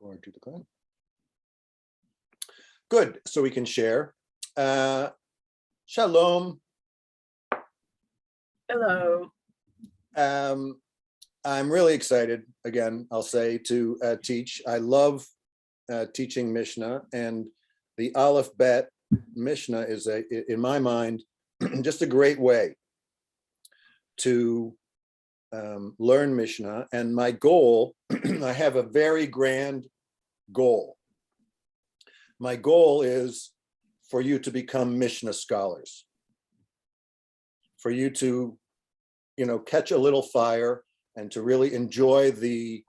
Forward to the cloud. Good, so we can share. Shalom. Hello. I'm really excited, again, I'll say, to teach. I love teaching Mishna, and the Aleph-Bet Mishnah is, in my mind, just a great way to learn Mishnah. And my goal, I have a very grand goal. My goal is for you to become Mishnah scholars, for you to, catch a little fire and to really enjoy the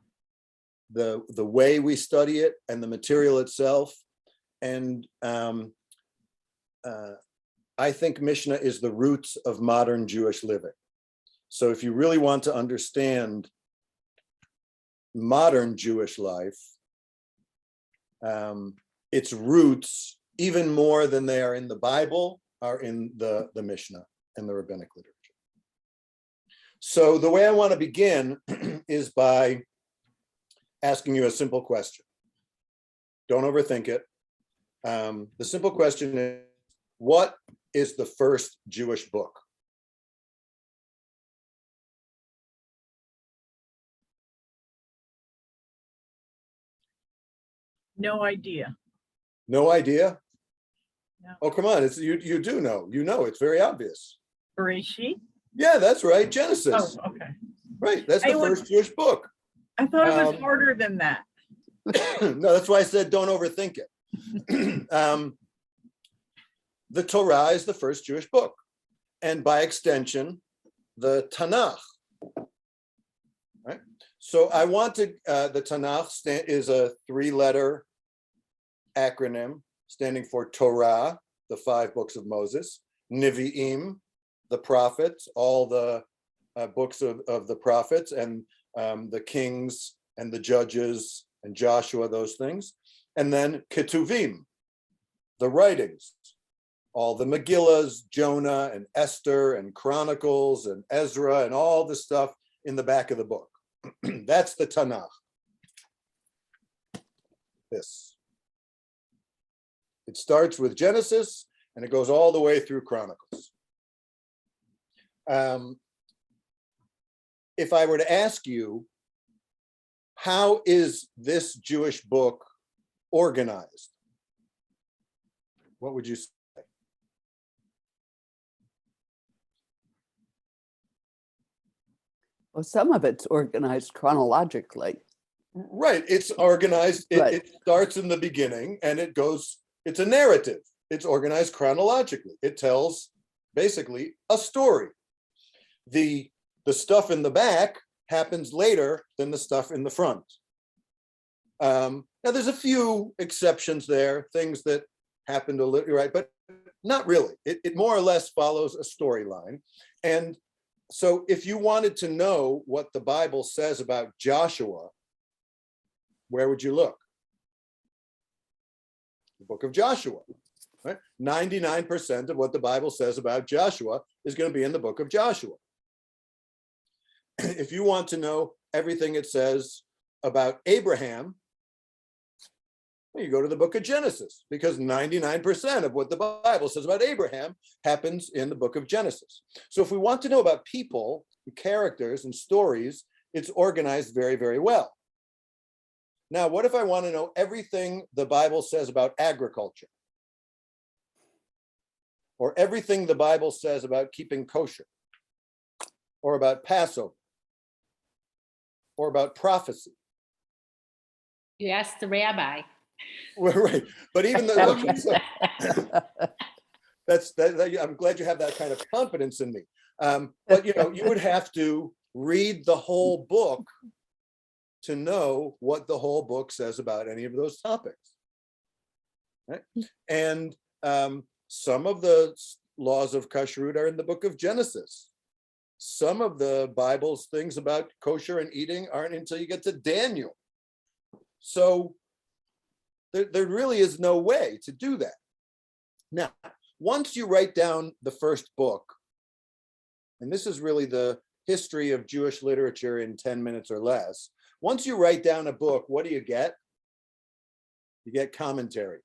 way we study it and the material itself. And I think Mishnah is the roots of modern Jewish living. So if you really want to understand modern Jewish life, its roots, even more than they are in the Bible, are in the Mishnah and the rabbinic literature. So the way I want to begin is by asking you a simple question. Don't overthink it. The simple question is, what is the first Jewish book? No idea. No idea? No. Oh, come on, you do know. It's very obvious. Bereshit? Yeah, that's right, Genesis. Oh, okay. Right, that's the first Jewish book. I thought it was harder than that. No, that's why I said don't overthink it. The Torah is the first Jewish book, and by extension, the Tanakh. Right. So I want to. The Tanakh is a three-letter acronym standing for Torah, the 5 books of Moses, Nevi'im, the prophets, all the books of the prophets, and the kings and the judges and Joshua, those things, and then Ketuvim, the writings, all the Megillas, Jonah and Esther and Chronicles and Ezra and all the stuff in the back of the book. That's the Tanakh. This. It starts with Genesis and it goes all the way through Chronicles. If I were to ask you, how is this Jewish book organized? What would you say? Well, some of it's organized chronologically. Right, it's organized, it starts in the beginning and it goes, it's a narrative. It's organized chronologically. It tells basically a story. The stuff in the back happens later than the stuff in the front. Now there's a few exceptions there, things that happened a little, right, but not really. It more or less follows a storyline. And so if you wanted to know what the Bible says about Joshua, where would you look? The book of Joshua, right? 99% of what the Bible says about Joshua is going to be in the book of Joshua. If you want to know everything it says about Abraham, you go to the book of Genesis, because 99% of what the Bible says about Abraham happens in the book of Genesis. So if we want to know about people, characters, and stories, it's organized very, very well. Now, what if I want to know everything the Bible says about agriculture? Or everything the Bible says about keeping kosher? Or about Passover? Or about prophecy? You asked the rabbi. Well, right, but even though I'm glad you have that kind of confidence in me. But you would have to read the whole book to know what the whole book says about any of those topics. Right? And some of the laws of kashrut are in the book of Genesis. Some of the Bible's things about kosher and eating aren't until you get to Daniel. So there really is no way to do that. Now, once you write down the first book, and this is really the history of Jewish literature in 10 minutes or less, once you write down a book, what do you get? You get commentary.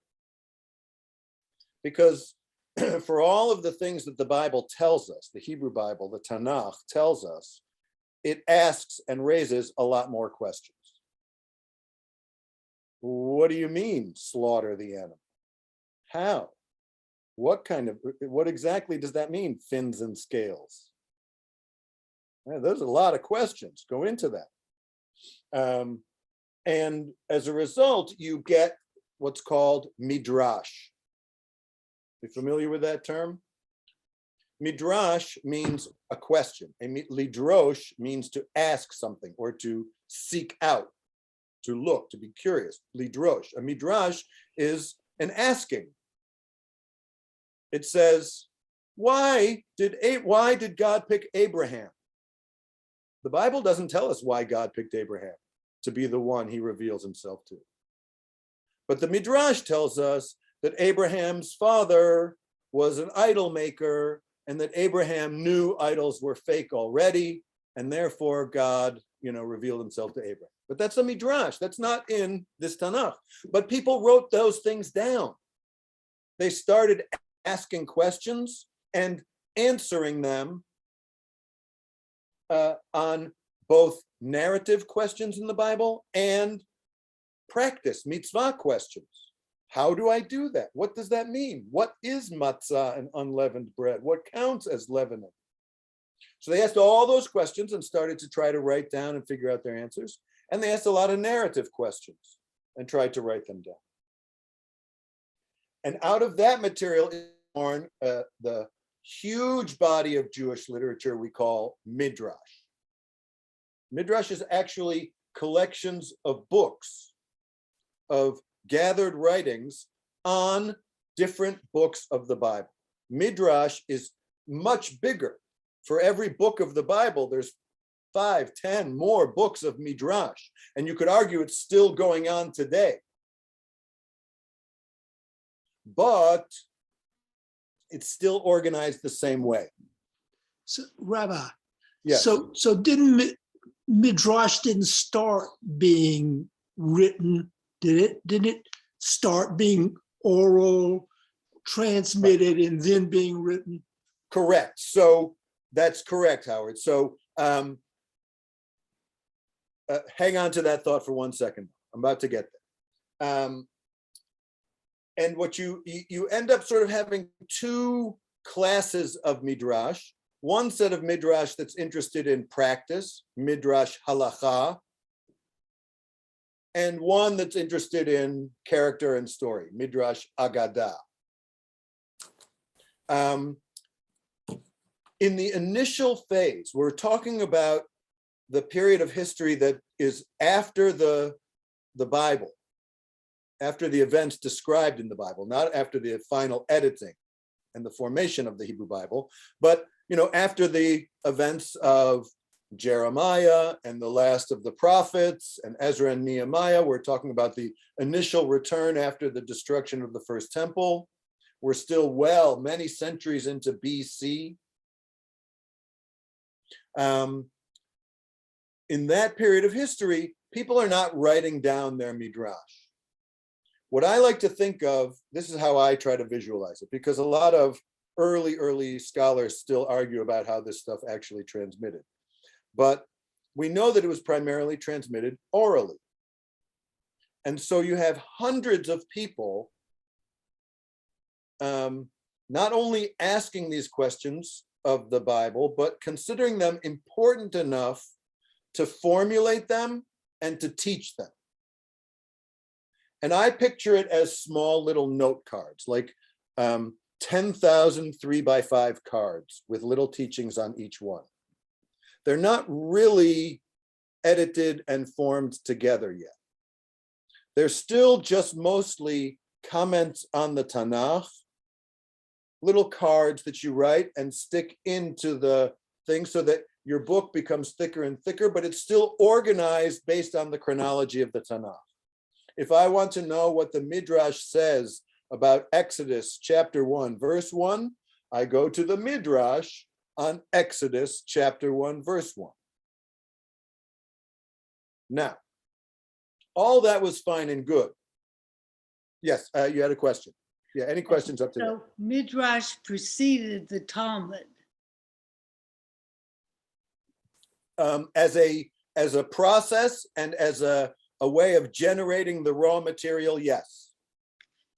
Because for all of the things that the Bible tells us, the Hebrew Bible, the Tanakh tells us, it asks and raises a lot more questions. What do you mean, slaughter the animal? How? What exactly does that mean, fins and scales? There's a lot of questions go into that. And as a result, you get what's called Midrash. You familiar with that term? Midrash means a question. Lidrosh means to ask something or to seek out, to look, to be curious. Lidrosh. A midrash is an asking. It says, why did God pick Abraham? The Bible doesn't tell us why God picked Abraham to be the one he reveals himself to. But the Midrash tells us that Abraham's father was an idol maker and that Abraham knew idols were fake already, and therefore God, revealed himself to Abraham. But that's a Midrash. That's not in this Tanakh. But people wrote those things down. They started asking questions and answering them on both narrative questions in the Bible and practice, mitzvah questions. How do I do that? What does that mean? What is matzah and unleavened bread? What counts as leavening? So they asked all those questions and started to try to write down and figure out their answers. And they asked a lot of narrative questions and tried to write them down. And out of that material is born the huge body of Jewish literature we call Midrash. Midrash is actually collections of books, of gathered writings on different books of the Bible. Midrash is much bigger. For every book of the Bible, there's 5, 10 more books of Midrash. And you could argue it's still going on today. But it's still organized the same way. So, Rabbi, Yes. so didn't Midrash didn't start being written, did it? Didn't it start being oral, transmitted, and then being written? Correct. So that's correct, Howard. So hang on to that thought for 1 second. I'm about to get there. And what you end up sort of having two classes of Midrash. One set of Midrash that's interested in practice, Midrash Halacha, and one that's interested in character and story, Midrash Agadah. In the initial phase, we're talking about the period of history that is after the Bible, after the events described in the Bible, not after the final editing and the formation of the Hebrew Bible, but after the events of Jeremiah and the last of the prophets and Ezra and Nehemiah. We're talking about the initial return after the destruction of the first temple. We're still many centuries into BC. In that period of history, people are not writing down their Midrash. What I like to think of, this is how I try to visualize it, because a lot of early scholars still argue about how this stuff actually transmitted. But we know that it was primarily transmitted orally. And so you have hundreds of people not only asking these questions of the Bible, but considering them important enough to formulate them and to teach them. And I picture it as small little note cards, like 10,000 3x5 cards with little teachings on each one. They're not really edited and formed together yet. They're still just mostly comments on the Tanakh, little cards that you write and stick into the thing so that your book becomes thicker and thicker, but it's still organized based on the chronology of the Tanakh. If I want to know what the Midrash says about Exodus chapter 1, verse 1, I go to the Midrash on Exodus chapter 1, verse 1. Now, all that was fine and good. Yes, you had a question. Yeah, any questions up to that? So Midrash preceded the Talmud. As a process and as a way of generating the raw material, yes.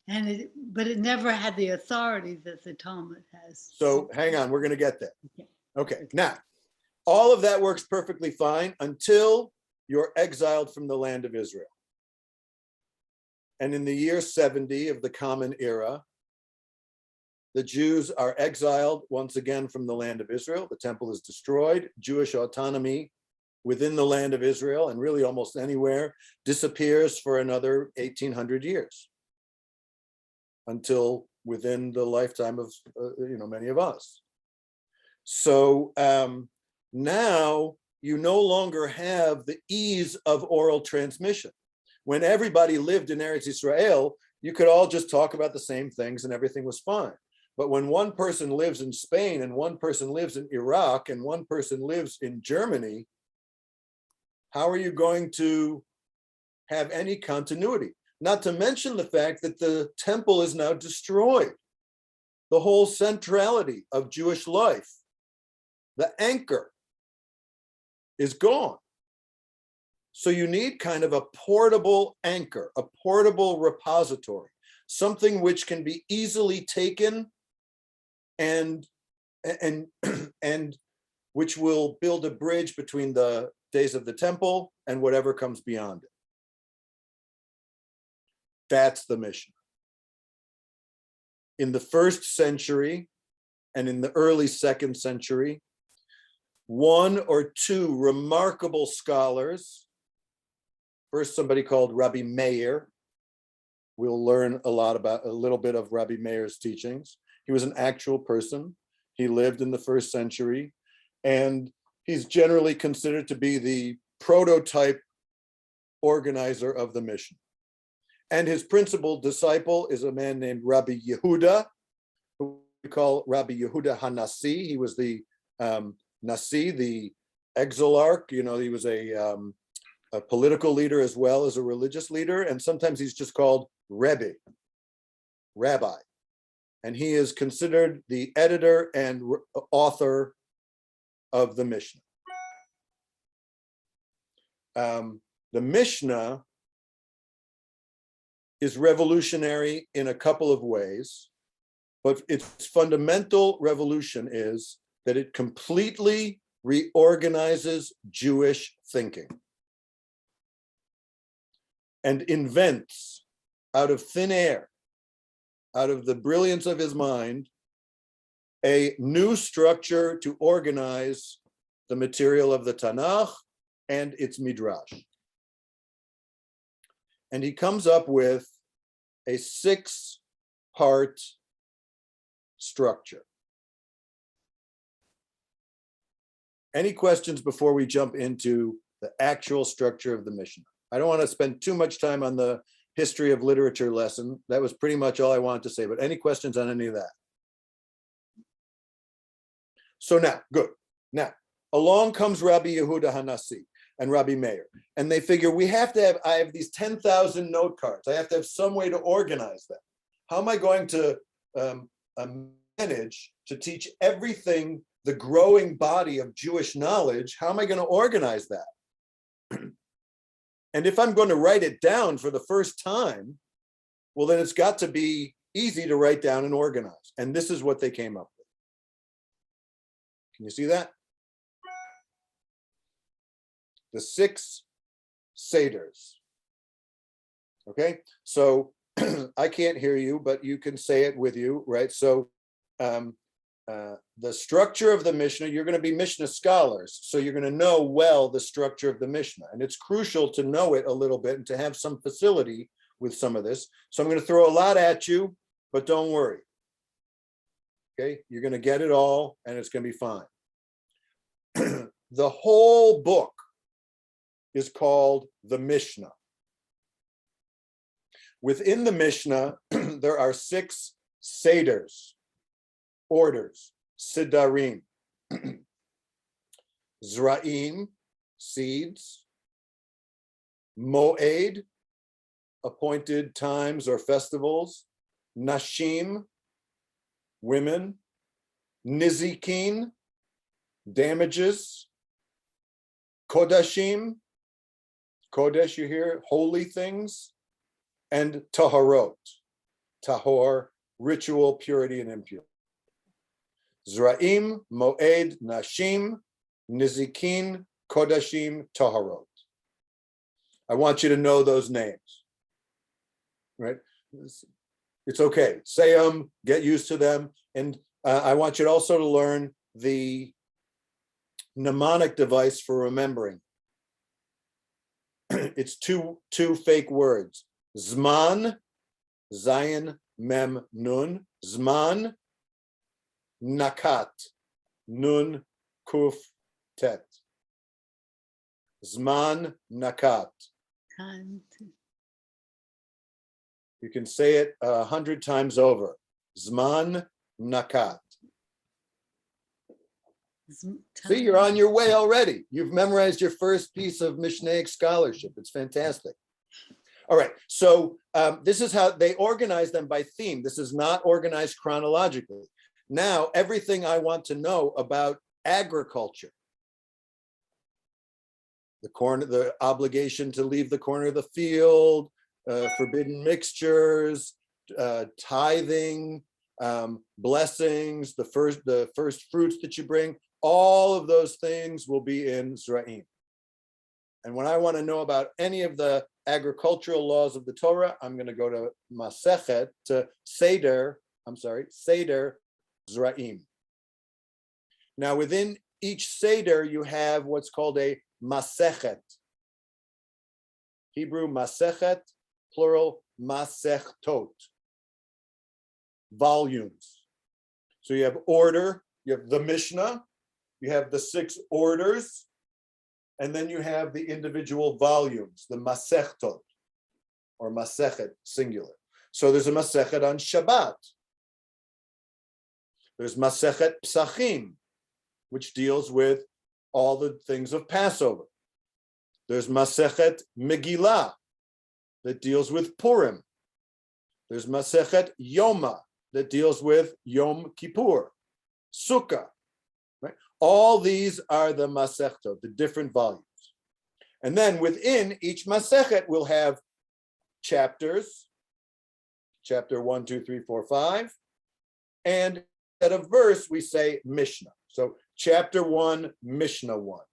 But it never had the authority that the Talmud has. So hang on, we're going to get there. Okay. Okay, now, all of that works perfectly fine until you're exiled from the land of Israel. And in the year 70 of the Common Era, the Jews are exiled once again from the land of Israel. The temple is destroyed. Jewish autonomy within the land of Israel, and really almost anywhere, disappears for another 1800 years until within the lifetime of many of us. So now you no longer have the ease of oral transmission. When everybody lived in Eretz Israel, you could all just talk about the same things and everything was fine. But when one person lives in Spain and one person lives in Iraq and one person lives in Germany, how are you going to have any continuity? Not to mention the fact that the temple is now destroyed. The whole centrality of Jewish life, the anchor, is gone. So you need kind of a portable anchor, a portable repository, something which can be easily taken and which will build a bridge between the days of the temple and whatever comes beyond it. That's the Mishna. In the 1st century and in the early 2nd century, 1 or 2 remarkable scholars, first somebody called Rabbi Meir. We'll learn a little bit of Rabbi Meir's teachings. He was an actual person. He lived in the 1st century, and he's generally considered to be the prototype organizer of the Mishna. And his principal disciple is a man named Rabbi Yehuda, who we call Rabbi Yehuda HaNasi. He was the Nasi, the exilarch. He was a political leader as well as a religious leader, and sometimes he's just called Rabbi. And he is considered the editor and author of the Mishna. The Mishna is revolutionary in a couple of ways, but its fundamental revolution is that it completely reorganizes Jewish thinking and invents out of thin air, out of the brilliance of his mind, a new structure to organize the material of the Tanakh and its Midrash. And he comes up with a 6-part structure. Any questions before we jump into the actual structure of the Mishnah? I don't want to spend too much time on the history of literature lesson. That was pretty much all I wanted to say, but any questions on any of that? So now, good. Now, along comes Rabbi Yehuda HaNasi and Rabbi Meir, and they figure I have these 10,000 note cards. I have to have some way to organize them. How am I going to manage to teach everything, the growing body of Jewish knowledge? How am I going to organize that? And if I'm going to write it down for the first time, well, then it's got to be easy to write down and organize. And this is what they came up with. Can you see that? The 6 seders. Okay, so I can't hear you, but you can say it with you, right? So the structure of the Mishnah, you're going to be Mishnah scholars, so you're going to know well the structure of the Mishnah, and it's crucial to know it a little bit and to have some facility with some of this. So I'm going to throw a lot at you, but don't worry. Okay, you're going to get it all, and it's going to be fine. The whole book is called the Mishnah. Within the Mishnah, there are 6 seders, orders, sidarim, zra'im, seeds, moed, appointed times or festivals, nashim, women, nizikin, damages, kodashim, kodesh, you hear, holy things, and taharot, tahor, ritual, purity, and impurity. Zra'im, moed, nashim, nizikin, kodashim, taharot. I want you to know those names, right? It's okay. Say them, get used to them. And I want you also to learn the mnemonic device for remembering. It's two fake words. Zman, Zayin, Mem, Nun. Zman, Nakat, Nun, Kuf, Tet. Zman, Nakat. Time to, You can say it 100 times over. Zman, Nakat. See, you're on your way already. You've memorized your first piece of Mishnaic scholarship. It's fantastic. All right, so this is how they organize them by theme. This is not organized chronologically. Now, everything I want to know about agriculture, the obligation to leave the corner of the field, forbidden mixtures, tithing, blessings, the first fruits that you bring, all of those things will be in Zra'im. And when I want to know about any of the agricultural laws of the Torah, I'm going to go to Masechet, to Seder Zra'im. Now, within each Seder, you have what's called a Masechet. Hebrew Masechet, plural Masechtot. Volumes. So you have order, you have the Mishnah, you have the 6 orders, and then you have the individual volumes, the Masechtot, or Masechet, singular. So there's a Masechet on Shabbat. There's Masechet Psachim, which deals with all the things of Passover. There's Masechet Megillah, that deals with Purim. There's Masechet Yoma, that deals with Yom Kippur, Sukkah, right? All these are the Masechtot, the different volumes. And then within each Masechet, we'll have chapters, chapter 1, 2, 3, 4, 5. And at a verse, we say Mishnah. So chapter 1, Mishnah 1.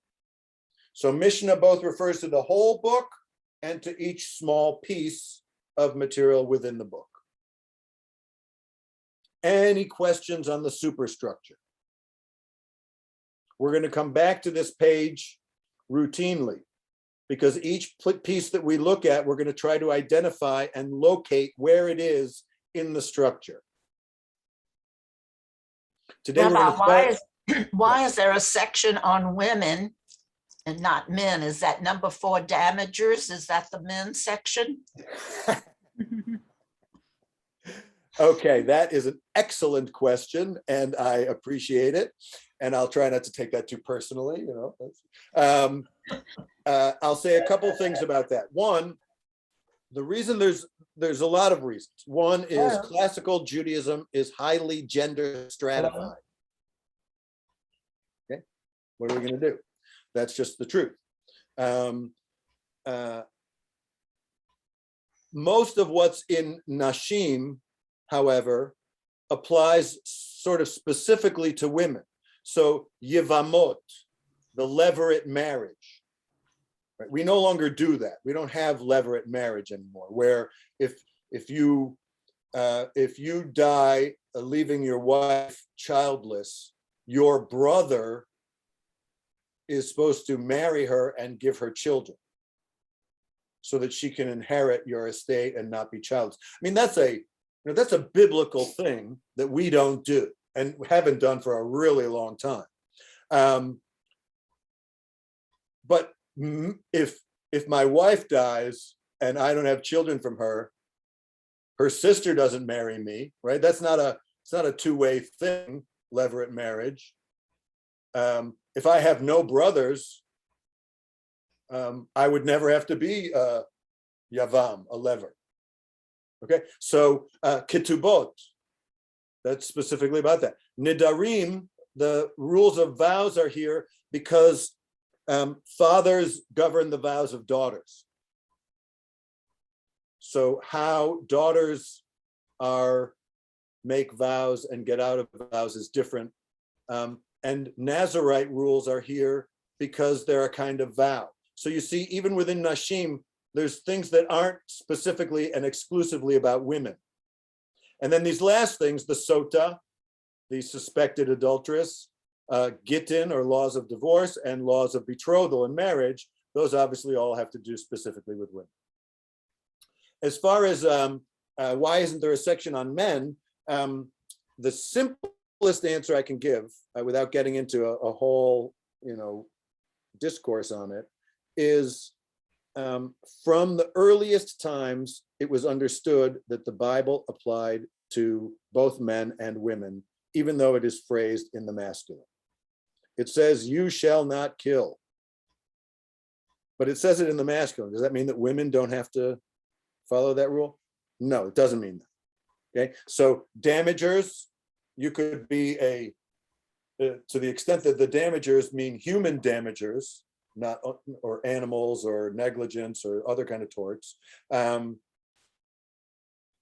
So Mishnah both refers to the whole book and to each small piece of material within the book. Any questions on the superstructure? We're going to come back to this page routinely because each piece that we look at, we're going to try to identify and locate where it is in the structure. Today we're going to start. Why is there a section on women and not men? Is that number 4 damagers? Is that the men's section? Okay, that is an excellent question, and I appreciate it. And I'll try not to take that too personally. You know, I'll say a couple things about that. One, the reason there's a lot of reasons. One is classical Judaism is highly gender stratified. Okay, what are we going to do? That's just the truth. Most of what's in Nashim, however, applies sort of specifically to women. So Yevamot, the levirate marriage, right? We no longer do that. We don't have levirate marriage anymore, where if you die leaving your wife childless, your brother is supposed to marry her and give her children so that she can inherit your estate and not be childless. I mean, that's a biblical thing that we don't do and haven't done for a really long time. But if my wife dies and I don't have children from her, her sister doesn't marry me, right? It's not a two-way thing, levirate marriage. If I have no brothers, I would never have to be yavam, a lever. Okay, so ketubot, that's specifically about that. Nidarim, the rules of vows are here because fathers govern the vows of daughters. So how daughters make vows and get out of vows is different. And Nazirite rules are here because they're a kind of vow. So you see, even within Nashim, there's things that aren't specifically and exclusively about women. And then these last things, the sota, the suspected adulteress, gittin, or laws of divorce, and laws of betrothal and marriage, those obviously all have to do specifically with women. As far as why isn't there a section on men, the simplest answer I can give, without getting into a whole, discourse on it, is from the earliest times, it was understood that the Bible applied to both men and women, even though it is phrased in the masculine. It says, "You shall not kill," but it says it in the masculine. Does that mean that women don't have to follow that rule? No, it doesn't mean that. Okay, so damagers, you could be to the extent that the damagers mean human damagers, not or animals or negligence or other kind of torts.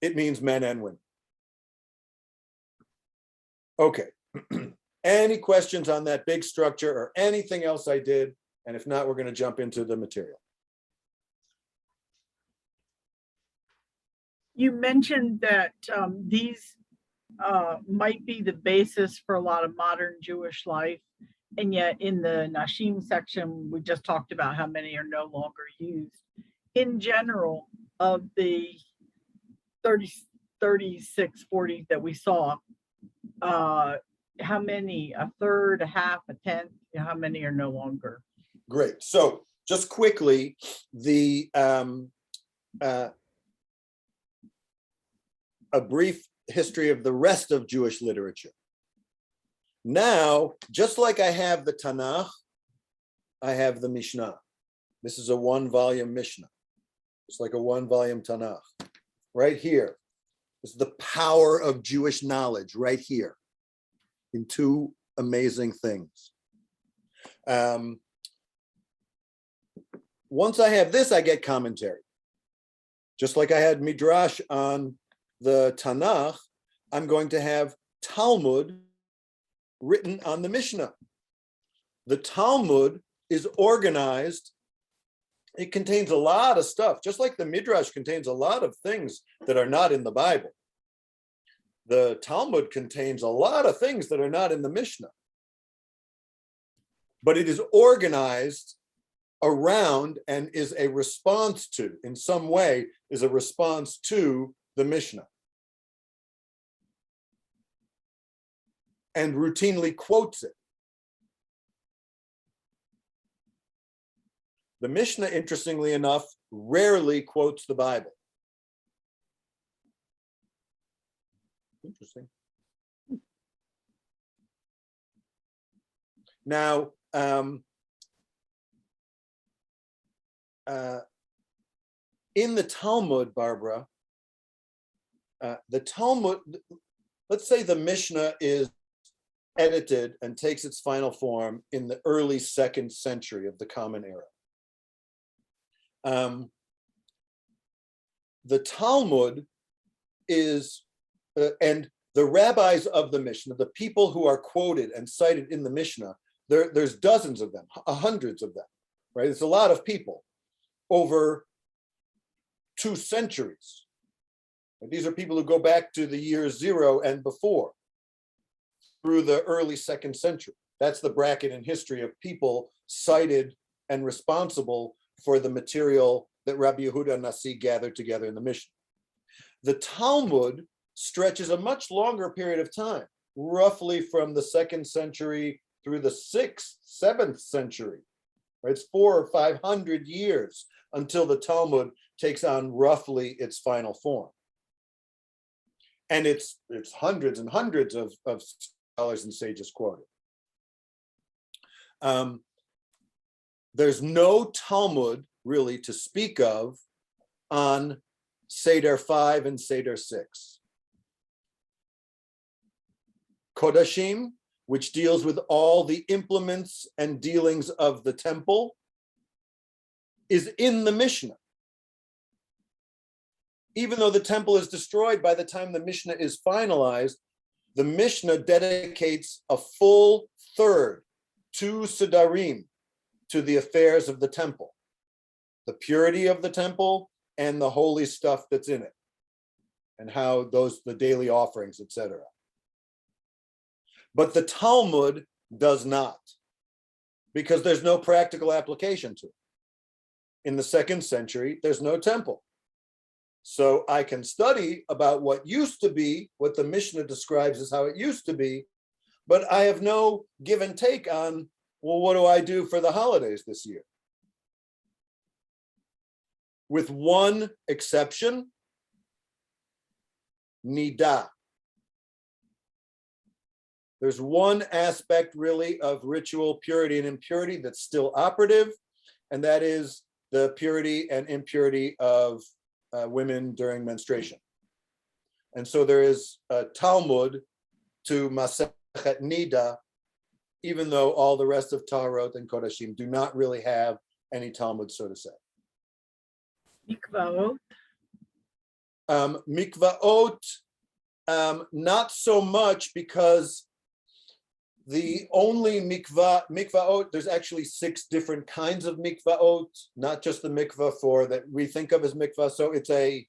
It means men and women. Okay. Any questions on that big structure or anything else I did? And if not, we're going to jump into the material. You mentioned that these might be the basis for a lot of modern Jewish life. And yet in the Nashim section, we just talked about how many are no longer used. In general, of the 36, 40 that we saw, how many, a third, a half, a tenth, how many are no longer? Great. So just quickly, a brief history of the rest of Jewish literature. Now, just like I have the Tanakh, I have the Mishnah. This is a 1-volume Mishnah. It's like a 1-volume Tanakh. Right here is the power of Jewish knowledge, right here, in 2 amazing things. Once I have this, I get commentary. Just like I had Midrash on the Tanakh, I'm going to have Talmud written on the Mishnah. The Talmud is organized. It contains a lot of stuff, just like the Midrash contains a lot of things that are not in the Bible. The Talmud contains a lot of things that are not in the Mishnah. But it is organized around and is a response to, in some way, is a response to the Mishnah. And routinely quotes it. The Mishnah, interestingly enough, rarely quotes the Bible. Interesting. Now, in the Talmud, Barbara, the Talmud, let's say the Mishnah is edited and takes its final form in the early 2nd century of the Common Era. The Talmud is, and the rabbis of the Mishnah, the people who are quoted and cited in the Mishnah, there's dozens of them, hundreds of them, right? It's a lot of people over 2 centuries. And these are people who go back to the year 0 and before, through the early 2nd century. That's the bracket in history of people cited and responsible for the material that Rabbi Yehuda Nasi gathered together in the Mishnah. The Talmud stretches a much longer period of time, roughly from the 2nd century through the 6th, 7th century. It's 400 or 500 years until the Talmud takes on roughly its final form. And it's hundreds and hundreds of scholars and sages quoted. There's no Talmud really to speak of on Seder 5 and Seder 6. Kodashim, which deals with all the implements and dealings of the temple, is in the Mishnah. Even though the temple is destroyed by the time the Mishnah is finalized, the Mishnah dedicates a full third, 2 Sedarim, to the affairs of the temple, the purity of the temple and the holy stuff that's in it, and how the daily offerings, etc. But the Talmud does not, because there's no practical application to it. In the 2nd century, there's no temple. So I can study about what used to be, what the Mishnah describes as how it used to be, but I have no give and take on, well, what do I do for the holidays this year? With one exception, Nida. There's one aspect really of ritual purity and impurity that's still operative, and that is the purity and impurity of women during menstruation. And so there is a Talmud to Masechet Nida, even though all the rest of Taharot and Kodashim do not really have any Talmud, so to say. Mikvaot. Mikvaot, not so much, because the only mikvaot, there's actually 6 different kinds of mikvaot, not just the mikvah for that we think of as mikvah. So it's a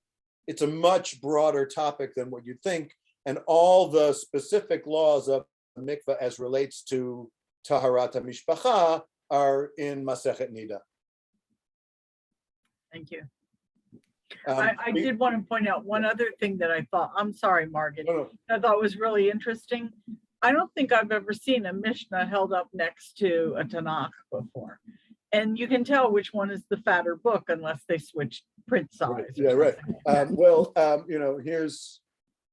much broader topic than what you think. And all the specific laws of mikvah as relates to Taharat HaMishpacha are in Masechet Nida. Thank you. I did want to point out one other thing that I thought, I'm sorry, Margaret, No. I thought was really interesting. I don't think I've ever seen a Mishnah held up next to a Tanakh before. And you can tell which one is the fatter book unless they switch print size. Yeah, right.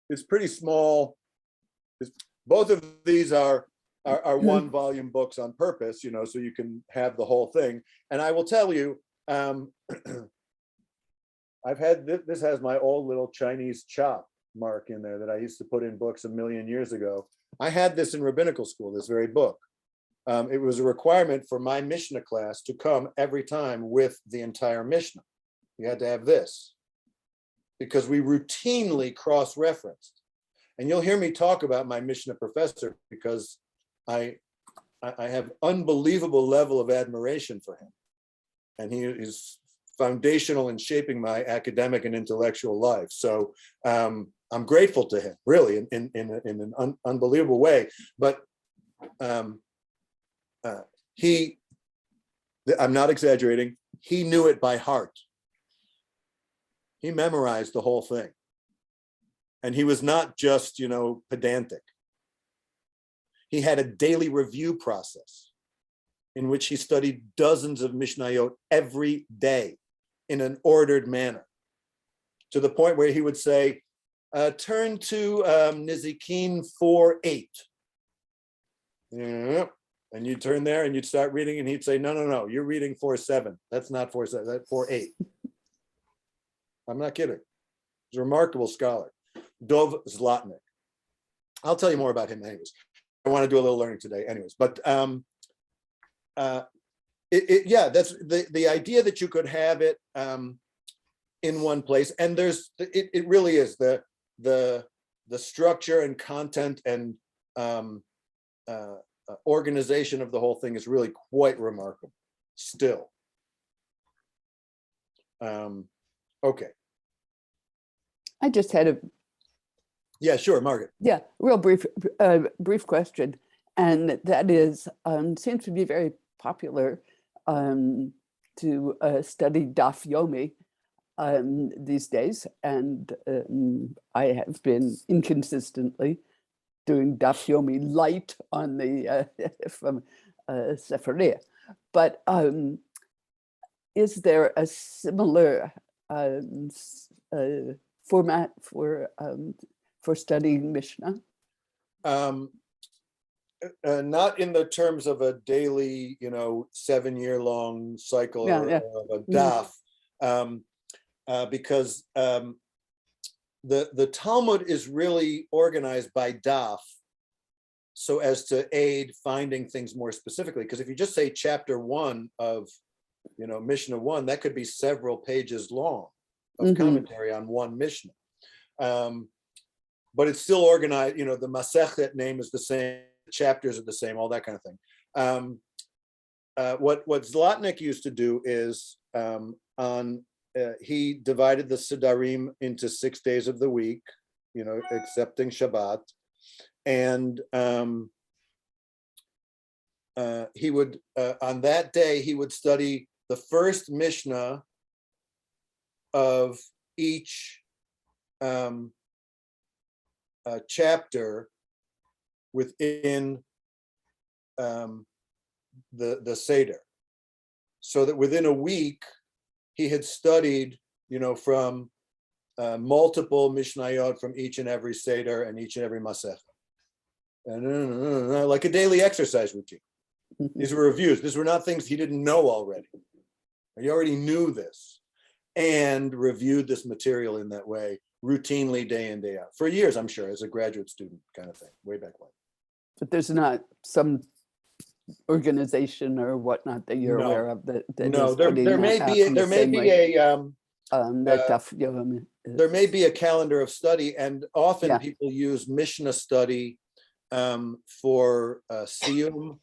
It's pretty small. Both of these are one volume books on purpose, so you can have the whole thing. And I will tell you, I've had, this has my old little Chinese chop mark in there that I used to put in books a million years ago. I had this in rabbinical school, this very book. It was a requirement for my Mishnah class to come every time with the entire Mishnah. You had to have this, because we routinely cross-referenced. And you'll hear me talk about my Mishnah professor, because I have unbelievable level of admiration for him. And he is foundational in shaping my academic and intellectual life. So I'm grateful to him, really, in an unbelievable way. But I'm not exaggerating, he knew it by heart. He memorized the whole thing. And he was not just, pedantic. He had a daily review process in which he studied dozens of Mishnayot every day in an ordered manner, to the point where he would say, turn to Nizikin 4:8. Yeah. And you'd turn there and you'd start reading, and he'd say, no, you're reading 4:7. That's not 4:7, that's 4:8. I'm not kidding. He's a remarkable scholar. Dov Zlotnik. I'll tell you more about him anyways. I want to do a little learning today anyways. But that's the idea that you could have it in one place. And it really is the structure and content and organization of the whole thing is really quite remarkable still. Okay. I just had Yeah, sure, Margaret. real brief question, and that is, seems to be very popular to study Daf Yomi these days, and I have been inconsistently doing Daf Yomi light on the from Sephariah. But is there a similar format for studying Mishnah? Not in the terms of a daily, 7-year-long cycle of a daf. because the Talmud is really organized by daf, so as to aid finding things more specifically. Because if you just say chapter 1 of, Mishnah 1, that could be several pages long of commentary on one Mishnah. But it's still organized, the Masechet name is the same, chapters are the same, all that kind of thing. What Zlotnick used to do is he divided the Sidarim into 6 days of the week, excepting Shabbat. And he would, on that day, he would study the first Mishnah of each chapter within the Seder. So that within a week, he had studied, from multiple Mishnayot from each and every Seder and each and every Masech. Like a daily exercise routine. These were reviews. These were not things he didn't know already. He already knew this and reviewed this material in that way, routinely, day in, day out, for years, I'm sure, as a graduate student kind of thing, way back when. But there's not some organization or whatnot that you're aware of that No, is there putting may that out be in the there may same be way, a there may be a calendar of study, and often people use Mishna study for Siyum,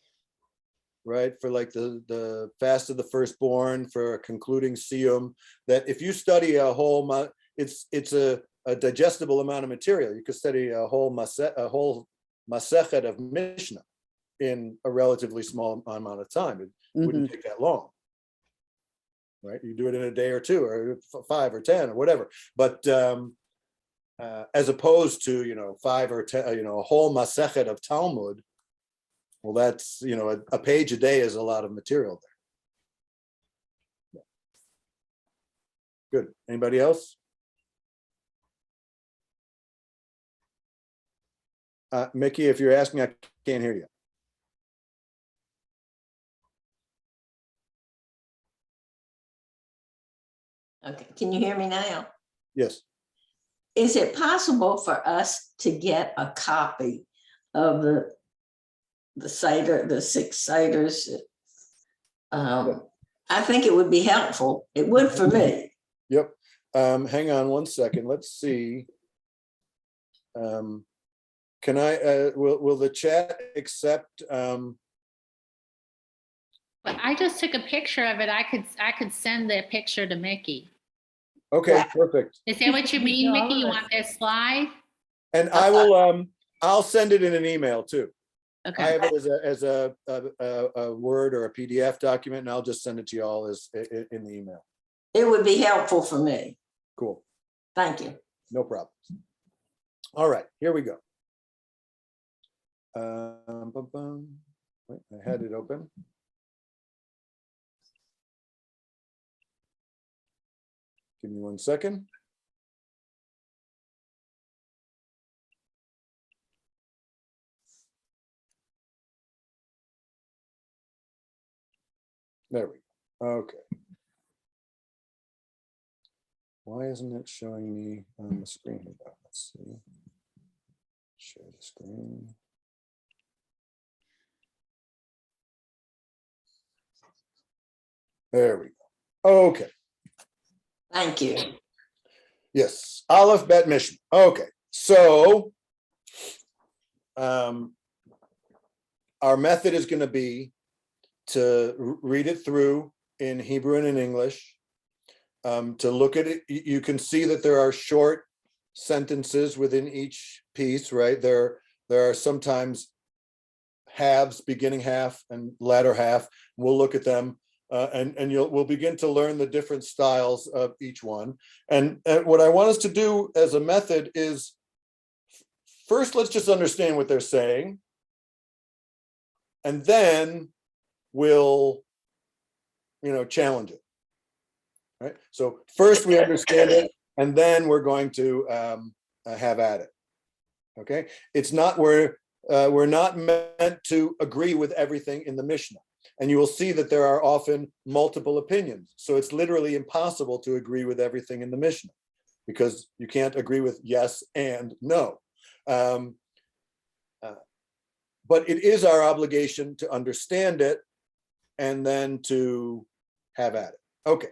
right? For like the fast of the firstborn, for a concluding Siyum. That if you study a whole, it's a digestible amount of material. You could study a whole Masechet of Mishnah in a relatively small amount of time. It wouldn't take that long, right? You do it in a day or two, or 5 or 10 or whatever. But as opposed to 5 or 10, a whole Masechet of Talmud, well, that's a page a day is a lot of material there. Good. Anybody else? Mickey, if you're asking, I can't hear you. Okay, can you hear me now? Yes. Is it possible for us to get a copy of the Seder, the 6 Seders? I think it would be helpful. It would for me. Yep. Hang on one second. Let's see. Can I, will the chat accept? But I just took a picture of it. I could send the picture to Mickey. Okay, perfect. Is that what you mean, No, Mickey? You want that slide? And I will, I'll send it in an email too. I Okay. have it as a Word or a PDF document, and I'll just send it to you all as in the email. It would be helpful for me. Cool. Thank you. No problem. All right, here we go. Wait, I had it open. Give me 1 second. There we go. Okay. Why isn't it showing me on the screen? Let's see. Share the screen. There we go. Okay. Thank you. Yes, Aleph-Bet Mishnah. Okay, so our method is going to be to read it through in Hebrew and in English, to look at it. You can see that there are short sentences within each piece, right? There are sometimes halves, beginning half and latter half. We'll look at them. And we'll begin to learn the different styles of each one. And what I want us to do as a method is, first, let's just understand what they're saying. And then we'll, challenge it, right? So first we understand it, and then we're going to have at it, okay? It's not, we're not meant to agree with everything in the Mishnah. And you will see that there are often multiple opinions. So it's literally impossible to agree with everything in the Mishnah, because you can't agree with yes and no. But it is our obligation to understand it and then to have at it. Okay.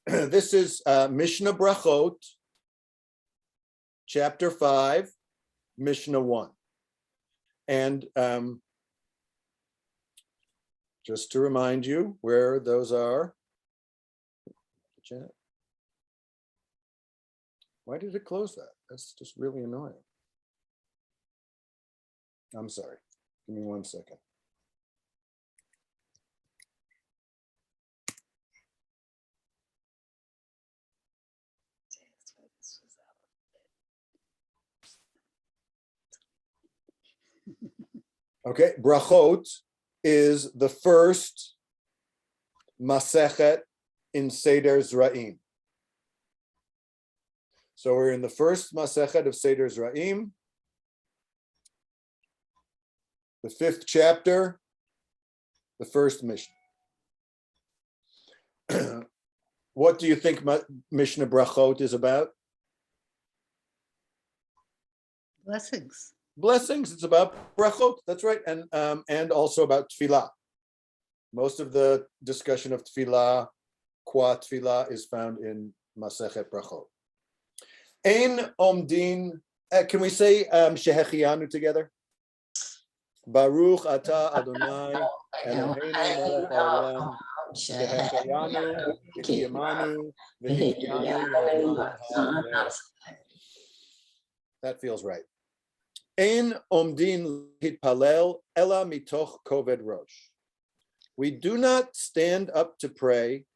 This is Mishnah Brachot, chapter 5, Mishnah 1. And just to remind you where those are. Why did it close that? That's just really annoying. I'm sorry. Give me 1 second. Okay, Brachot is the first Masechet in Seder Zra'im. So we're in the first Masechet of Seder Zra'im, the 5th chapter, the first Mishnah. What do you think Mishnah Brachot is about? Blessings. Blessings. It's about brachot. That's right, and also about tefillah. Most of the discussion of tefillah, qua tefillah, is found in Masechet Brachot. Ein omdin. Can we say Shehechianu together? Baruch Ata Adonai Eloheinu Melech Haolam Shehechianu V'Kiyamanu V'Hikyanu L'Olam Ha'azeh. That feels right. Ein omdin hitpalel ela mitoch koved rosh. We do not stand up to pray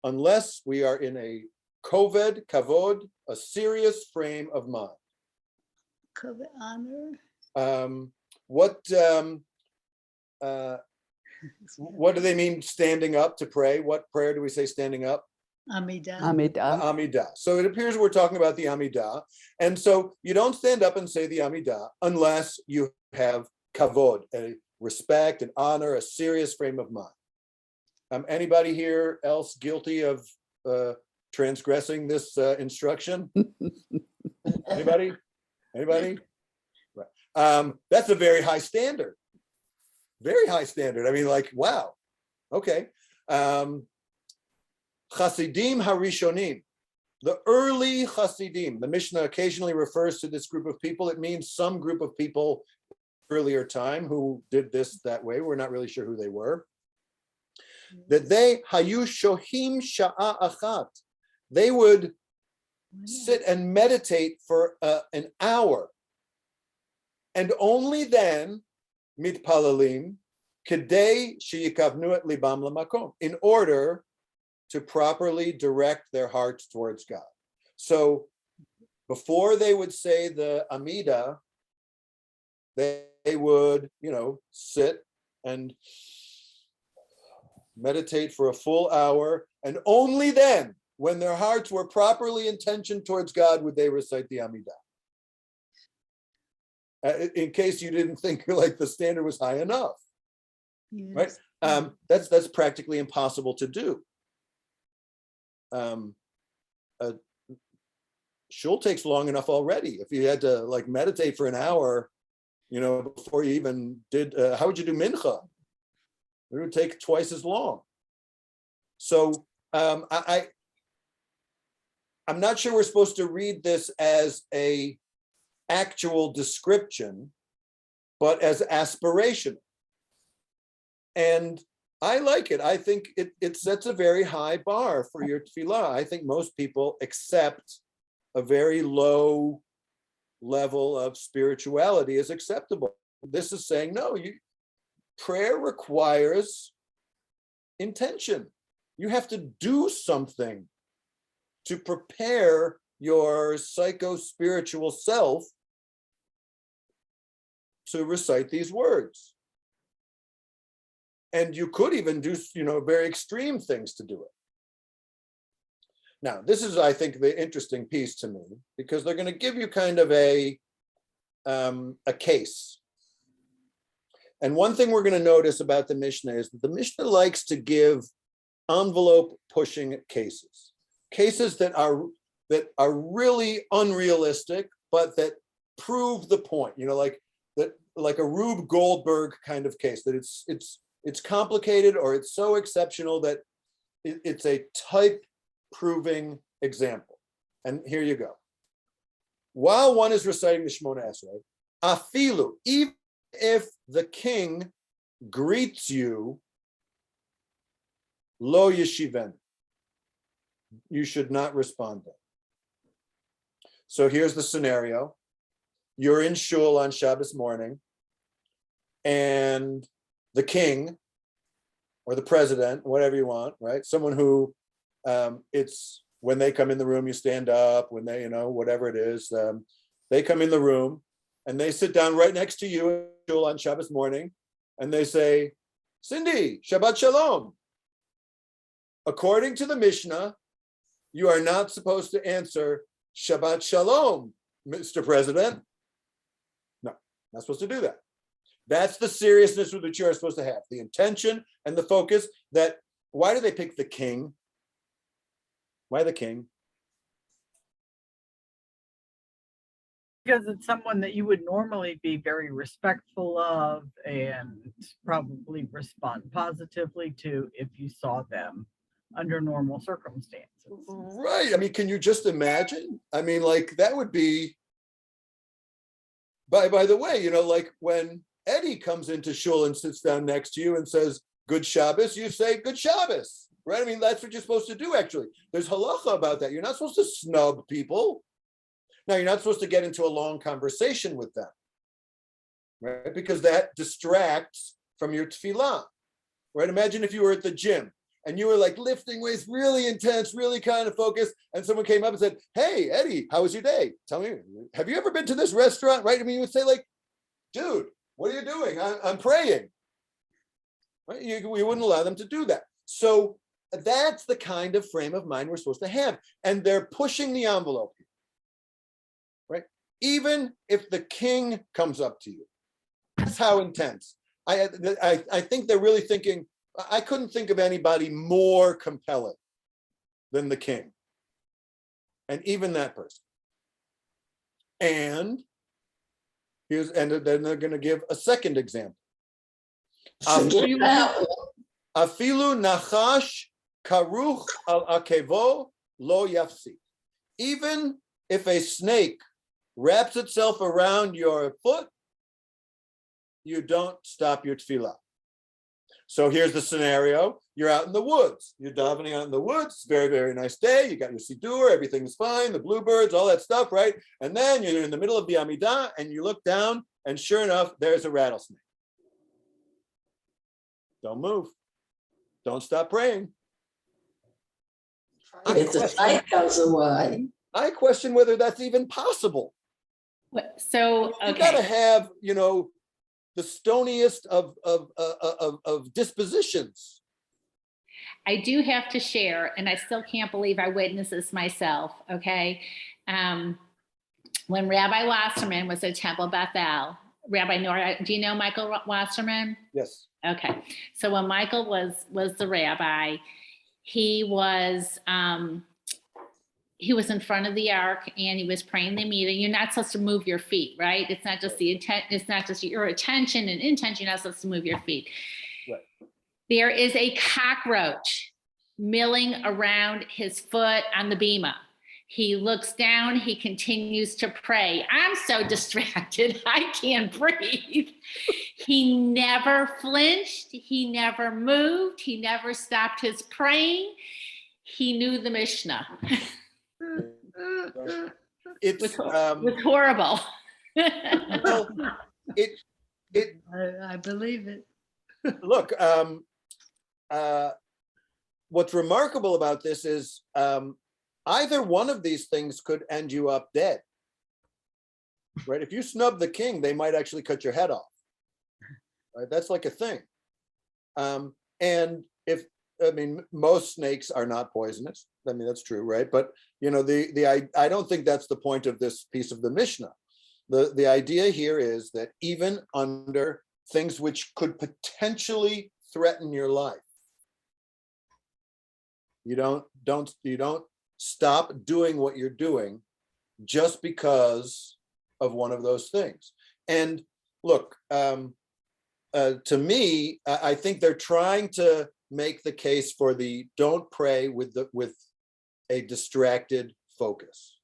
unless we are in a koved, kavod, a serious frame of mind. Covet honor. What do they mean standing up to pray? What prayer do we say standing up? Amidah. Amidah. Amidah. So it appears we're talking about the Amidah. And so you don't stand up and say the Amidah unless you have kavod, a respect, an honor, a serious frame of mind. Anybody here else guilty of transgressing this instruction? Anybody? Anybody? Right. That's a very high standard. Very high standard. I mean, like, wow. Okay. Chasidim Harishonim, the early Chasidim. The Mishnah occasionally refers to this group of people. It means some group of people earlier time who did this that way. We're not really sure who they were. That they hayu shohim sha'a achat. They would sit and meditate for an hour, and only then mitpalalim kedei sheyikavnu et libam lamakom, in order to properly direct their hearts towards God. So before they would say the Amidah, they would, sit and meditate for a full hour, and only then, when their hearts were properly intentioned towards God, would they recite the Amidah. In case you didn't think like the standard was high enough, Yes. right? That's practically impossible to do. Shul takes long enough already. If you had to like meditate for an hour, before you even did, how would you do mincha? It would take twice as long. So I'm not sure we're supposed to read this as a actual description, but as aspiration. And I like it. I think it sets a very high bar for your tefillah. I think most people accept a very low level of spirituality as acceptable. This is saying, no, prayer requires intention. You have to do something to prepare your psycho-spiritual self to recite these words. And you could even do, very extreme things to do it. Now, this is, I think, the interesting piece to me, because they're going to give you kind of a case. And one thing we're going to notice about the Mishnah is that the Mishnah likes to give envelope pushing cases that are really unrealistic, but that prove the point, like a Rube Goldberg kind of case, that it's complicated or it's so exceptional that it's a type proving example. And here you go. While one is reciting the Shemona Esrei, afilu, even if the king greets you, lo yeshiven, you should not respond then. So here's the scenario. You're in shul on Shabbos morning, and the king or the president, whatever you want, right? Someone who it's when they come in the room, you stand up, when they, whatever it is, they come in the room and they sit down right next to you in shul on Shabbos morning, and they say, Cindy, Shabbat Shalom. According to the Mishnah, you are not supposed to answer Shabbat Shalom, Mr. President. No, not supposed to do that. That's the seriousness with which you are supposed to have, the intention and the focus. That why do they pick the king? Why the king? Because it's someone that you would normally be very respectful of and probably respond positively to if you saw them under normal circumstances. Right. I mean, can you just imagine? I mean, like that would be, by the way, like when Eddie comes into shul and sits down next to you and says, good Shabbos, you say, good Shabbos, right? I mean, that's what you're supposed to do, actually. There's halacha about that. You're not supposed to snub people. Now, you're not supposed to get into a long conversation with them, right? Because that distracts from your tefillah, right? Imagine if you were at the gym and you were like lifting weights, really intense, really kind of focused, and someone came up and said, hey, Eddie, how was your day? Tell me, have you ever been to this restaurant, right? I mean, you would say like, dude, what are you doing? I'm praying, right? We wouldn't allow them to do that. So that's the kind of frame of mind we're supposed to have. And they're pushing the envelope here, right? Even if the king comes up to you, that's how intense. I think they're really thinking, I couldn't think of anybody more compelling than the king. And even that person. And then they're going to give a second example. Forget that one. Afilu nachash karuch al akevo lo yafsi. Even if a snake wraps itself around your foot, you don't stop your tefillah. So here's the scenario. You're out in the woods. You're davening out in the woods. Very, very nice day. You got your siddur. Everything's fine. The bluebirds, all that stuff, right? And then you're in the middle of the Amidah and you look down and sure enough, there's a rattlesnake. Don't move. Don't stop praying. If the sight goes away. I question whether that's even possible. So, You gotta have, the stoniest of dispositions. I do have to share, and I still can't believe I witnessed this myself, okay? When Rabbi Wasserman was at Temple Bethel, Rabbi Norry, do you know Michael Wasserman? Yes. Okay, so when Michael was the rabbi, he was in front of the ark and he was praying the meeting. You're not supposed to move your feet, right? It's not just the intent. It's not just your attention and intention. You're not supposed to move your feet. Right. There is a cockroach milling around his foot on the bima. He looks down, he continues to pray. I'm so distracted, I can't breathe. He never flinched, he never moved, he never stopped his praying. He knew the Mishnah. It's It was horrible. well, I believe it. look, what's remarkable about this is either one of these things could end you up dead, right? If you snub the king, they might actually cut your head off, right? That's like a thing. And most snakes are not poisonous. I mean, that's true, right? But I don't think that's the point of this piece of the Mishnah. The idea here is that even under things which could potentially threaten your life. You don't stop doing what you're doing just because of one of those things. And look, to me, I think they're trying to make the case for the don't pray with a distracted focus.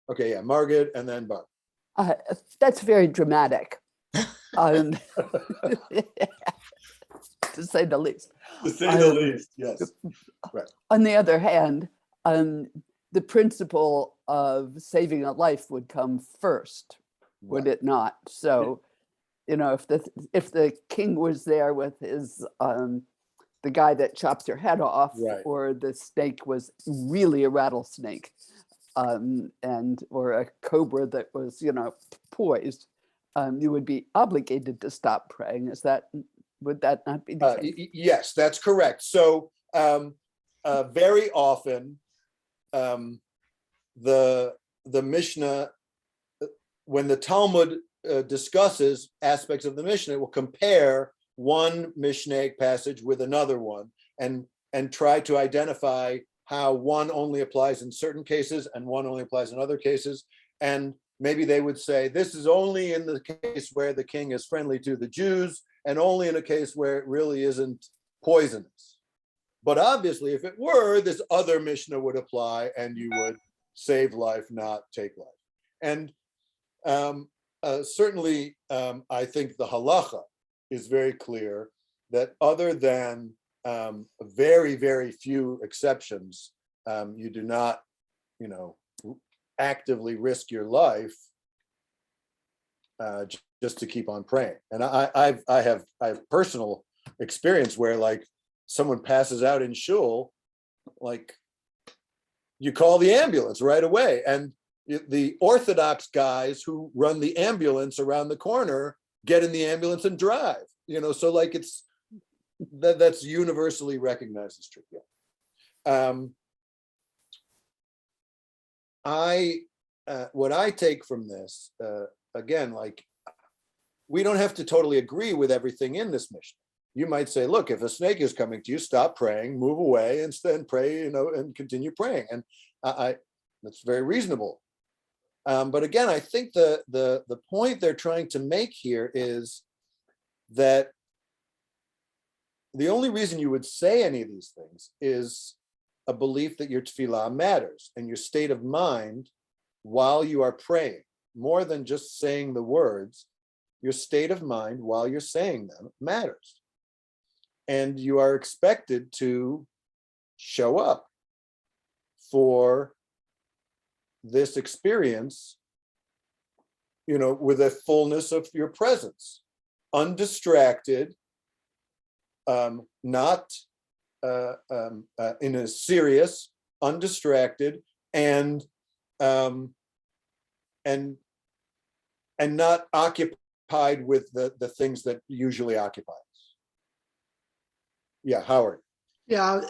Okay, yeah, Margaret and then Bob. That's very dramatic, to say the least. To say the least, yes. On the other hand, the principle of saving a life would come first, would it not? So, you know, if the king was there with his the guy that chopped your head off, Right. or the snake was really a rattlesnake, or a cobra that was, you know, poised, you would be obligated to stop praying. Would that not be the case? Yes, that's correct. So very often the Mishnah, when the Talmud discusses aspects of the Mishnah, it will compare one Mishnaic passage with another one and try to identify how one only applies in certain cases and one only applies in other cases. And maybe they would say, this is only in the case where the king is friendly to the Jews and only in a case where it really isn't poisonous. But obviously, if it were, this other Mishnah would apply and you would save life, not take life. And certainly, I think the halacha is very clear that other than very, very few exceptions, you do not, you know, actively risk your life just to keep on praying. And I have personal experience where, like, someone passes out in shul, like, you call the ambulance right away, and the Orthodox guys who run the ambulance around the corner get in the ambulance and drive. You know, so like that's universally recognized as true. Yeah. What I take from this, again, like, we don't have to totally agree with everything in this Mishnah. You might say, look, if a snake is coming to you, stop praying, move away, and then pray, you know, and continue praying. And that's very reasonable. But again, I think the point they're trying to make here is that the only reason you would say any of these things is a belief that your tefillah matters and your state of mind while you are praying, more than just saying the words. Your state of mind while you're saying them matters. And you are expected to show up for this experience, you know, with a fullness of your presence, undistracted, not in a serious, undistracted, and not occupied with the things that usually occupy us. Yeah, Howard. Yeah,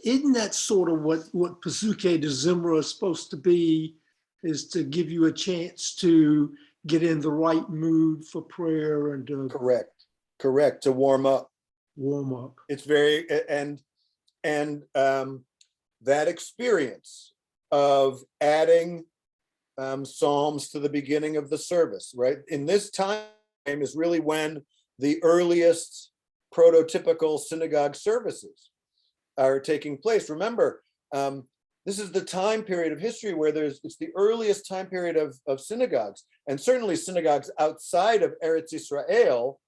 isn't that sort of what Pasuke de Zimra is supposed to be, is to give you a chance to get in the right mood for prayer and to Correct, to warm up. It's very, and that experience of adding psalms to the beginning of the service, right? In this time is really when the earliest prototypical synagogue services are taking place. Remember, this is the time period of history where it's the earliest time period of synagogues, and certainly synagogues outside of Eretz Israel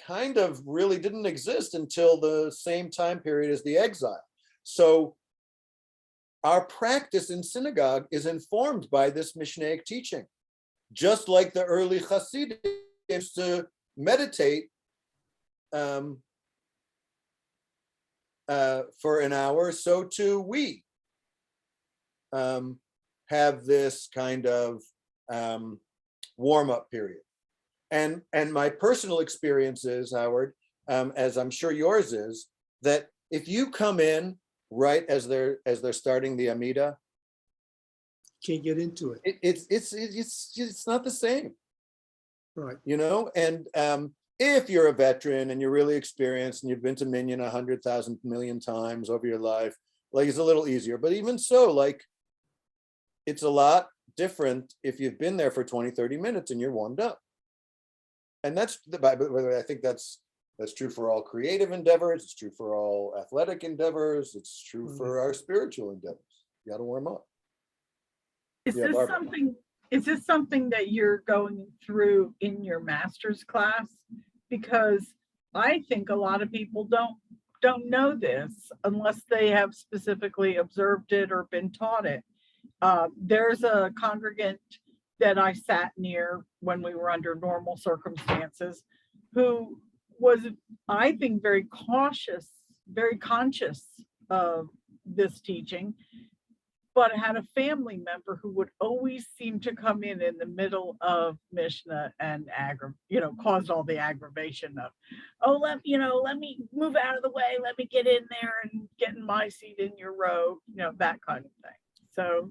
kind of really didn't exist until the same time period as the exile. So our practice in synagogue is informed by this Mishnaic teaching, just like the early Hasidim used to meditate for an hour. So too we have this kind of warm-up period. And my personal experience is, Howard, as I'm sure yours is, that if you come in right as they're starting the Amida, can't get into it. It's not the same. Right. you know, and if you're a veteran and you're really experienced and you've been to Minyan 100,000 million times over your life, like it's a little easier. But even so, like it's a lot different if you've been there for 20, 30 minutes and you're warmed up. And that's the Bible. I think that's true for all creative endeavors. It's true for all athletic endeavors. It's true for our spiritual endeavors. You got to warm up. Is Yeah, this Barbara. something that you're going through in your master's class? Because I think a lot of people don't know this unless they have specifically observed it or been taught it. There's a congregant that I sat near when we were under normal circumstances who was, I think, very cautious, very conscious of this teaching, but had a family member who would always seem to come in the middle of Mishna and caused all the aggravation of, oh, let me move out of the way, let me get in there and get in my seat in your row, that kind of thing. So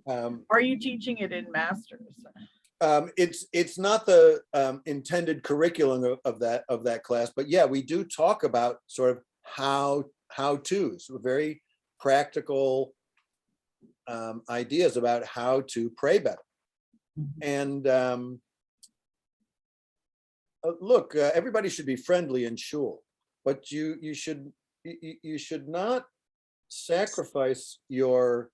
are you teaching it in masters? It's not the intended curriculum of that class, but yeah, we do talk about sort of how to's, very practical ideas about how to pray better. And look, everybody should be friendly in shul, but you should not sacrifice your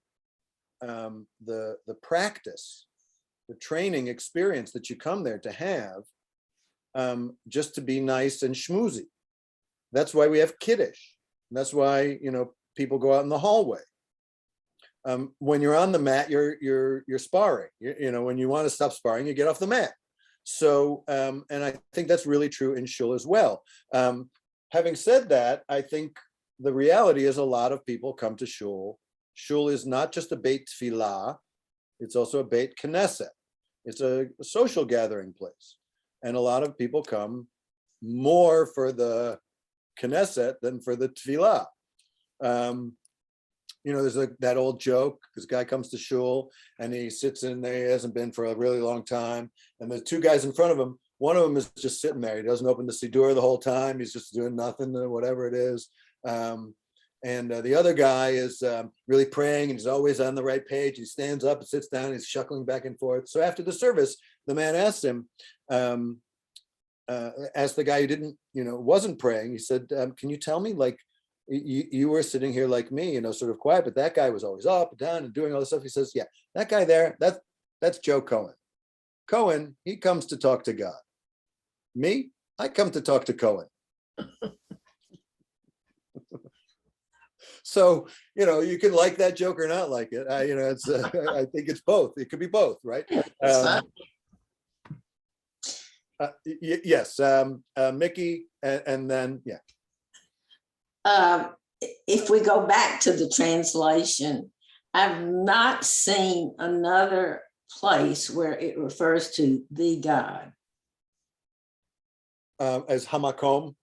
the practice, the training experience that you come there to have, just to be nice and schmoozy. That's why we have kiddush. That's why people go out in the hallway. When you're on the mat, you're sparring. When you want to stop sparring, you get off the mat. So, and I think that's really true in shul as well. Having said that, I think the reality is a lot of people come to shul. Shul is not just a Beit Tfilah, it's also a Beit Knesset. It's a social gathering place. And a lot of people come more for the Knesset than for the Tfilah. There's that old joke, this guy comes to shul and he sits in there, he hasn't been for a really long time. And there's two guys in front of him. One of them is just sitting there. He doesn't open the Siddur the whole time. He's just doing nothing, whatever it is. And the other guy is really praying and he's always on the right page. He stands up and sits down, he's shuckling back and forth. So after the service, the man asked him, asked the guy who wasn't praying, he said, can you tell me, like, you were sitting here like me, sort of quiet, but that guy was always up and down and doing all this stuff. He says, yeah, that guy there, that's Joe Cohen. Cohen, he comes to talk to God. Me, I come to talk to Cohen. So, you can like that joke or not like it. It's I think it's both. It could be both, right? Yes, Mickey, and then, yeah. If we go back to the translation, I've not seen another place where it refers to the God. As Hamakom.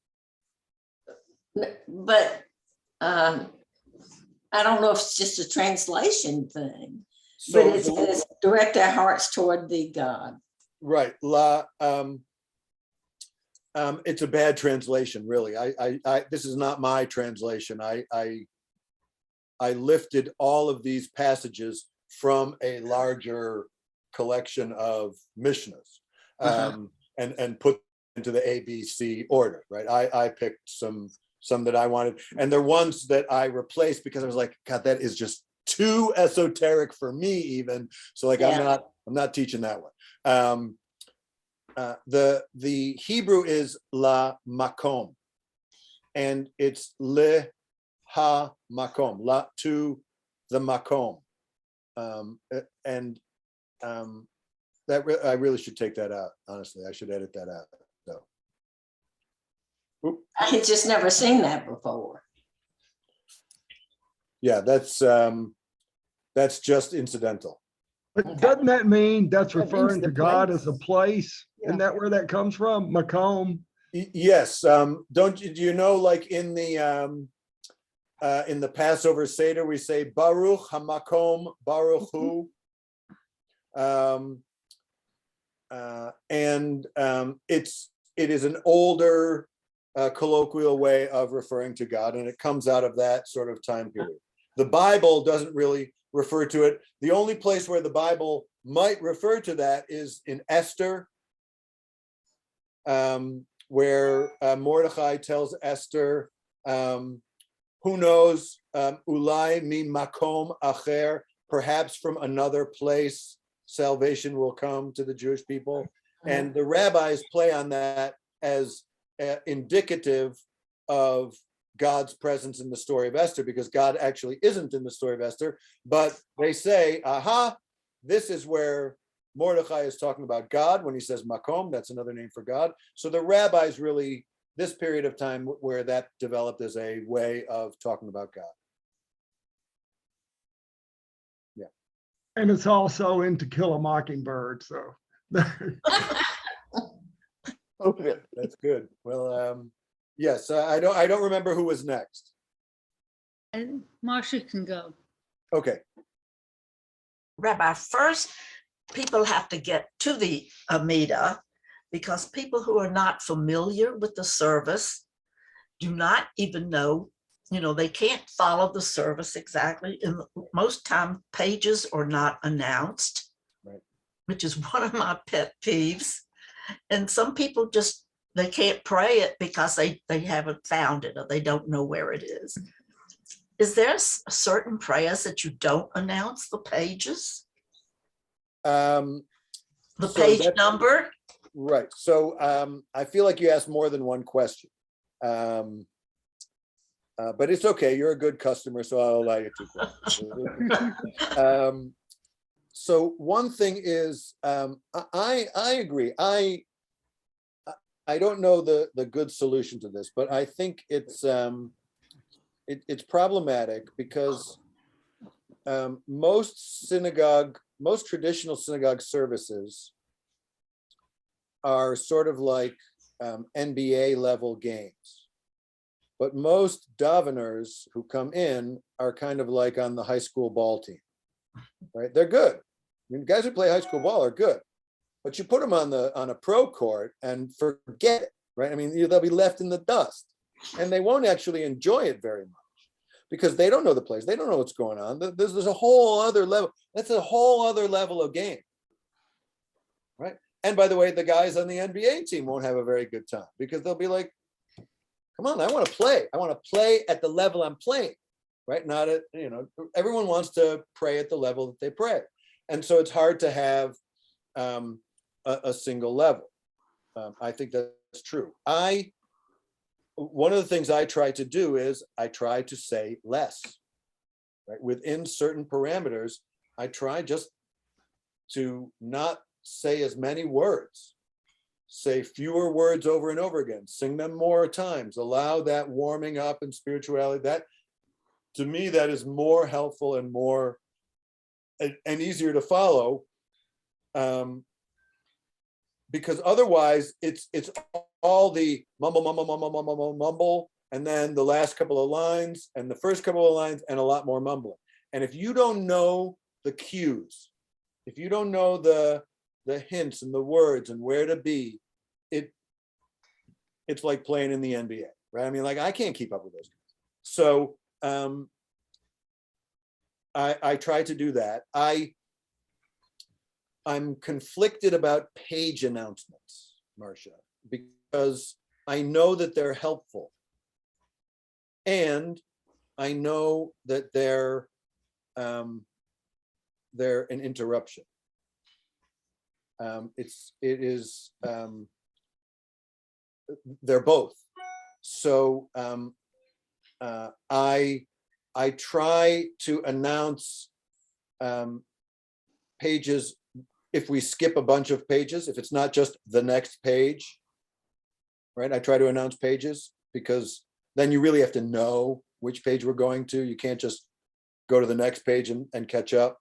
But I don't know if it's just a translation thing, but it says direct our hearts toward thee, God. Right. It's a bad translation, really. This is not my translation. I lifted all of these passages from a larger collection of Mishnahs, and put into the ABC order, right? I picked some that I wanted, and they're ones that I replaced because I was like, God, that is just too esoteric for me even. So like, yeah. I'm not teaching that one. The Hebrew is la makom, and it's le ha makom, la to the makom, that I really should take that out. Honestly, I should edit that out. So, I had just never seen that before. Yeah, that's just incidental. But doesn't that mean that's referring to God place. as a place? Yeah. Isn't that where that comes from? Makom. Yes. Do you know, like in the Passover Seder, we say Baruch Hamakom Baruch Hu. it is an older colloquial way of referring to God, and it comes out of that sort of time period. The Bible doesn't really refer to it. The only place where the Bible might refer to that is in Esther, where Mordechai tells Esther, who knows, ulai mi makom acher, perhaps from another place, salvation will come to the Jewish people. And the rabbis play on that as indicative of God's presence in the story of Esther, because God actually isn't in the story of Esther, but they say, aha, this is where Mordechai is talking about God when he says makom, that's another name for God. So the rabbis really, this period of time where that developed as a way of talking about God. Yeah. And it's also in To Kill a Mockingbird, so. Oh, really? That's good. Well, yes, I don't remember who was next. And Marcia can go. Okay. Rabbi, first, people have to get to the Amida because people who are not familiar with the service do not even know, they can't follow the service exactly. And most time pages are not announced, Right. Which is one of my pet peeves. And some people just, they can't pray it because they haven't found it or they don't know where it is. Is there certain prayers that you don't announce the pages? The Page number? Right. So I feel like you asked more than one question. But it's okay. You're a good customer, so I'll allow you 2 questions. So one thing is, I agree. I don't know the good solution to this, but I think it's problematic because most traditional synagogue services are sort of like NBA level games. But most daveners who come in are kind of like on the high school ball team, right? They're good. I mean, guys who play high school ball are good, but you put them on a pro court and forget it, right? I mean, they'll be left in the dust, and they won't actually enjoy it very much because they don't know the plays. They don't know what's going on. There's a whole other level. That's a whole other level of game, right? And by the way, the guys on the NBA team won't have a very good time because they'll be like, come on, I want to play. I want to play at the level I'm playing, right? Not at, everyone wants to pray at the level that they pray. And so it's hard to have a single level. I think that's true. One of the things I try to do is I try to say less, right? Within certain parameters, I try just to not say as many words. Say fewer words over and over again, sing them more times, allow that warming up and spirituality. That, to me, that is more helpful and more and easier to follow, because otherwise it's all the mumble, and then the last couple of lines and the first couple of lines and a lot more mumbling. And if you don't know the cues, if you don't know the hints and the words and where to be, it's like playing in the NBA, right? I mean, like, I can't keep up with those guys. So I try to do that. I'm conflicted about page announcements, Marcia, because I know that they're helpful, and I know that they're an interruption. They're both. So I try to announce pages if we skip a bunch of pages, if it's not just the next page, right? I try to announce pages because then you really have to know which page we're going to. You can't just go to the next page and catch up.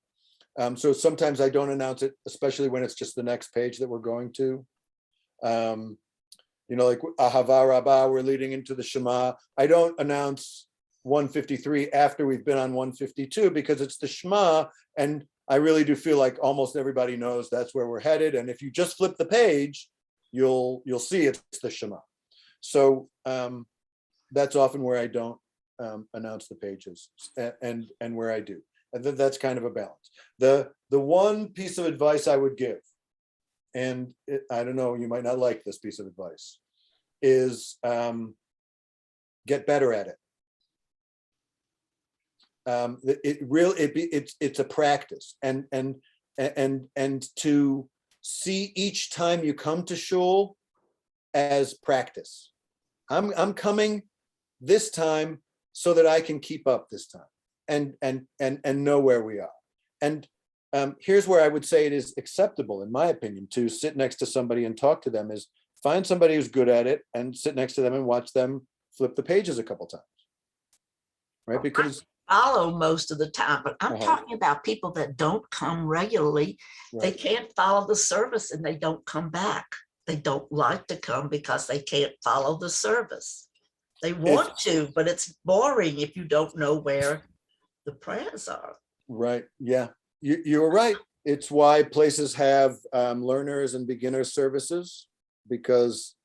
So sometimes I don't announce it, especially when it's just the next page that we're going to. Like Ahava Rabbah, we're leading into the Shema. I don't announce 153 after we've been on 152 because it's the Shema, and I really do feel like almost everybody knows that's where we're headed. And if you just flip the page, you'll see it's the Shema. So that's often where I don't announce the pages, and where I do. And that's kind of a balance. The one piece of advice I would give, and I don't know, you might not like this piece of advice, is get better at it. It's a practice, and to see each time you come to shul as practice. I'm coming this time so that I can keep up this time and know where we are. And here's where I would say it is acceptable, in my opinion, to sit next to somebody and talk to them, is find somebody who's good at it and sit next to them and watch them flip the pages a couple times. Right? Because follow most of the time, but I'm talking about people that don't come regularly. Right. They can't follow the service and they don't come back. They don't like to come because they can't follow the service. They want to, but it's boring if you don't know where the prayers are. Right. Yeah, you're right. It's why places have learners and beginner services, because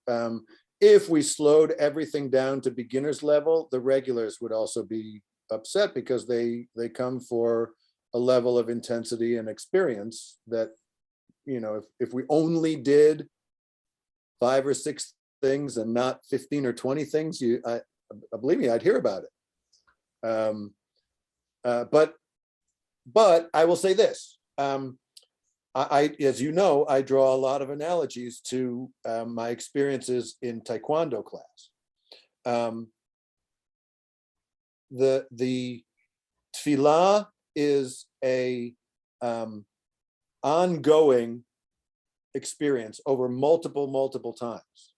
if we slowed everything down to beginners level, the regulars would also be upset, because they come for a level of intensity and experience that, you know, if we only did 5 or 6 things and not 15 or 20 things, believe me, I'd hear about it. But I will say this, as you know, I draw a lot of analogies to my experiences in Taekwondo class. The tefillah is a ongoing experience over multiple times.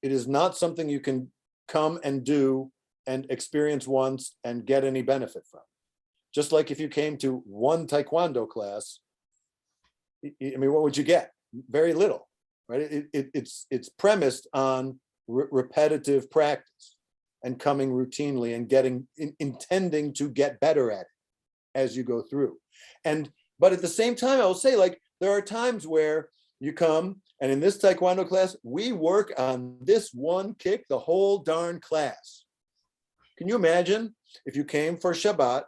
It is not something you can come and do and experience once and get any benefit from. Just like if you came to one Taekwondo class, I mean, what would you get? Very little, right? It's premised on repetitive practice and coming routinely and intending to get better at it as you go through. But at the same time, I will say, like, there are times where you come, and in this Taekwondo class, we work on this one kick the whole darn class. Can you imagine if you came for Shabbat?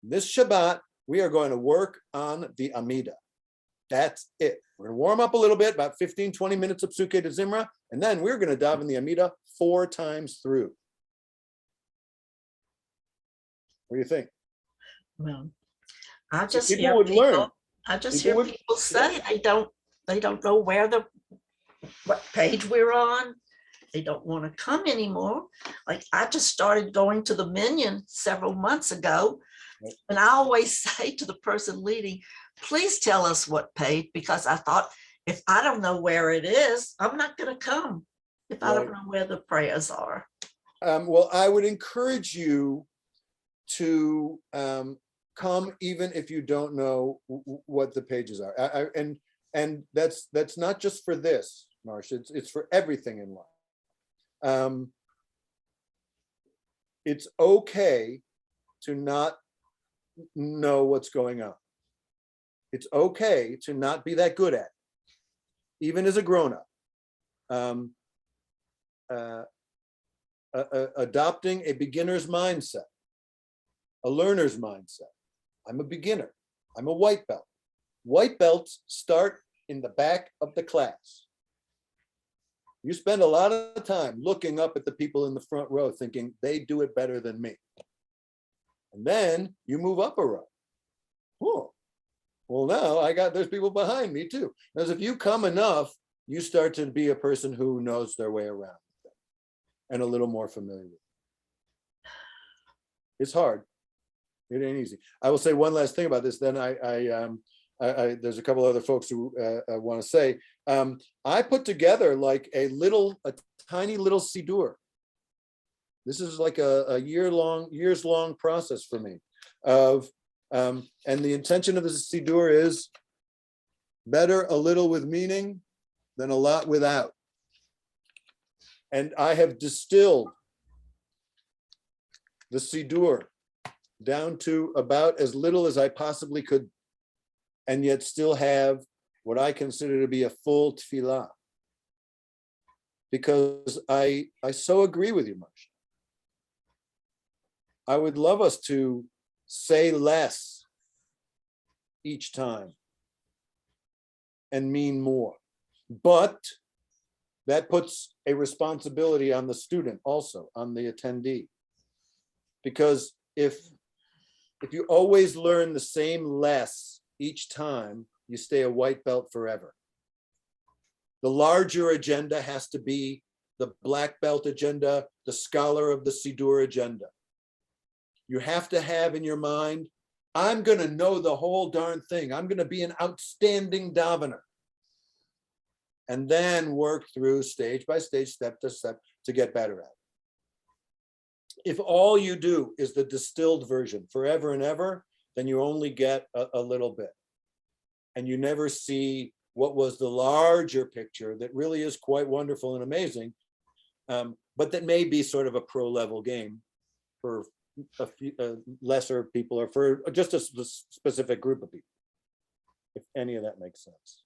This Shabbat, we are going to work on the Amida. That's it. We're going to warm up a little bit, about 15, 20 minutes of Psuke de Zimra, and then we're going to daven the Amida 4 times through. What do you think? Well, I just People hear would people, learn. I just People hear would- people say they don't know what page we're on. They don't want to come anymore. Like, I just started going to the Minyan several months ago. Right. And I always say to the person leading, please tell us what page, because I thought, if I don't know where it is, I'm not going to come if I don't Right. know where the prayers are. Well, I would encourage you to come even if you don't know what the pages are. And that's not just for this, Marcia. It's for everything in life. It's okay to not know what's going on. It's okay to not be that good at it, even as a grown-up. Adopting a beginner's mindset, a learner's mindset. I'm a beginner. I'm a white belt. White belts start in the back of the class. You spend a lot of time looking up at the people in the front row thinking they do it better than me. And then you move up a row. Oh, well, now there's people behind me too. Because if you come enough, you start to be a person who knows their way around and a little more familiar with it. It's hard. It ain't easy. I will say one last thing about this. Then there's a couple other folks who want to say. I put together like a tiny little Sidur. This is like a years long process for me. And the intention of the Sidur is better a little with meaning than a lot without. And I have distilled the Sidur down to about as little as I possibly could and yet still have what I consider to be a full tefillah. Because I so agree with you, Marsha. I would love us to say less each time and mean more. But that puts a responsibility on the student also, on the attendee. Because if you always learn the same less each time, you stay a white belt forever. The larger agenda has to be the black belt agenda, the scholar of the Siddur agenda. You have to have in your mind, I'm going to know the whole darn thing. I'm going to be an outstanding davener. And then work through stage by stage, step to step to get better at it. If all you do is the distilled version forever and ever, then you only get a little bit. And you never see what was the larger picture that really is quite wonderful and amazing, but that may be sort of a pro level game for a few lesser people or for just a specific group of people, if any of that makes sense.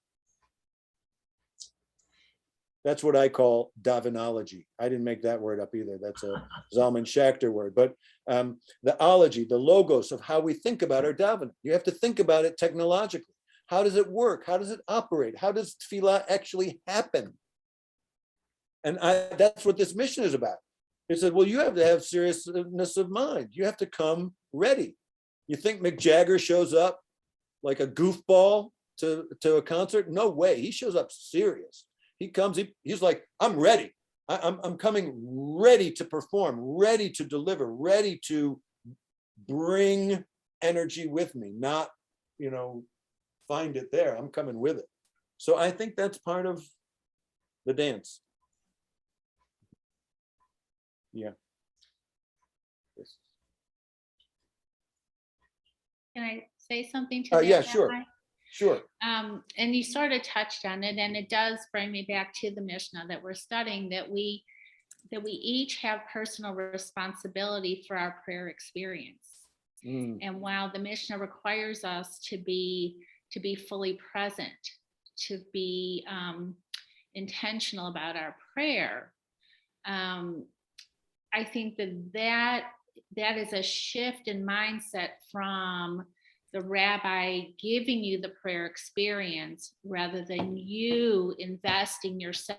That's what I call davenology. I didn't make that word up either. That's a Zalman Schachter word, but the ology, the logos of how we think about our davening. You have to think about it technologically. How does it work? How does it operate? How does tefillah actually happen? And that's what this mission is about. It said, well, you have to have seriousness of mind. You have to come ready. You think Mick Jagger shows up like a goofball to a concert? No way. He shows up serious. He comes, he's like, I'm ready. I'm coming ready to perform, ready to deliver, ready to bring energy with me, not, find it there. I'm coming with it. So I think that's part of the dance. Yeah. Can I say something to that? Yeah, sure. Rabbi? Sure. And you sort of touched on it, and it does bring me back to the Mishnah that we're studying, that we each have personal responsibility for our prayer experience. And while the Mishnah requires us to be fully present, to be intentional about our prayer, I think that is a shift in mindset from the rabbi giving you the prayer experience rather than you investing yourself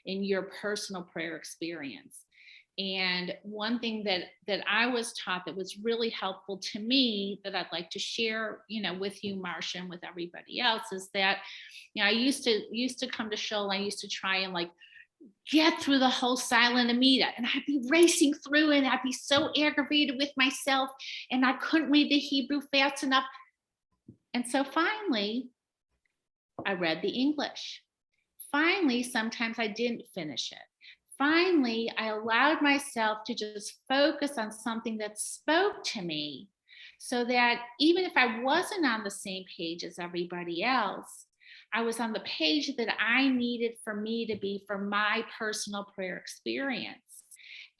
in your personal prayer experience. And one thing that I was taught that was really helpful to me that I'd like to share, with you, Marsha, and with everybody else is that, I used to come to shul. I used to try and get through the whole silent Amida, and I'd be racing through it. I'd be so aggravated with myself, and I couldn't read the Hebrew fast enough. And so finally, I read the English. Finally, sometimes I didn't finish it. Finally, I allowed myself to just focus on something that spoke to me so that even if I wasn't on the same page as everybody else, I was on the page that I needed for me to be for my personal prayer experience.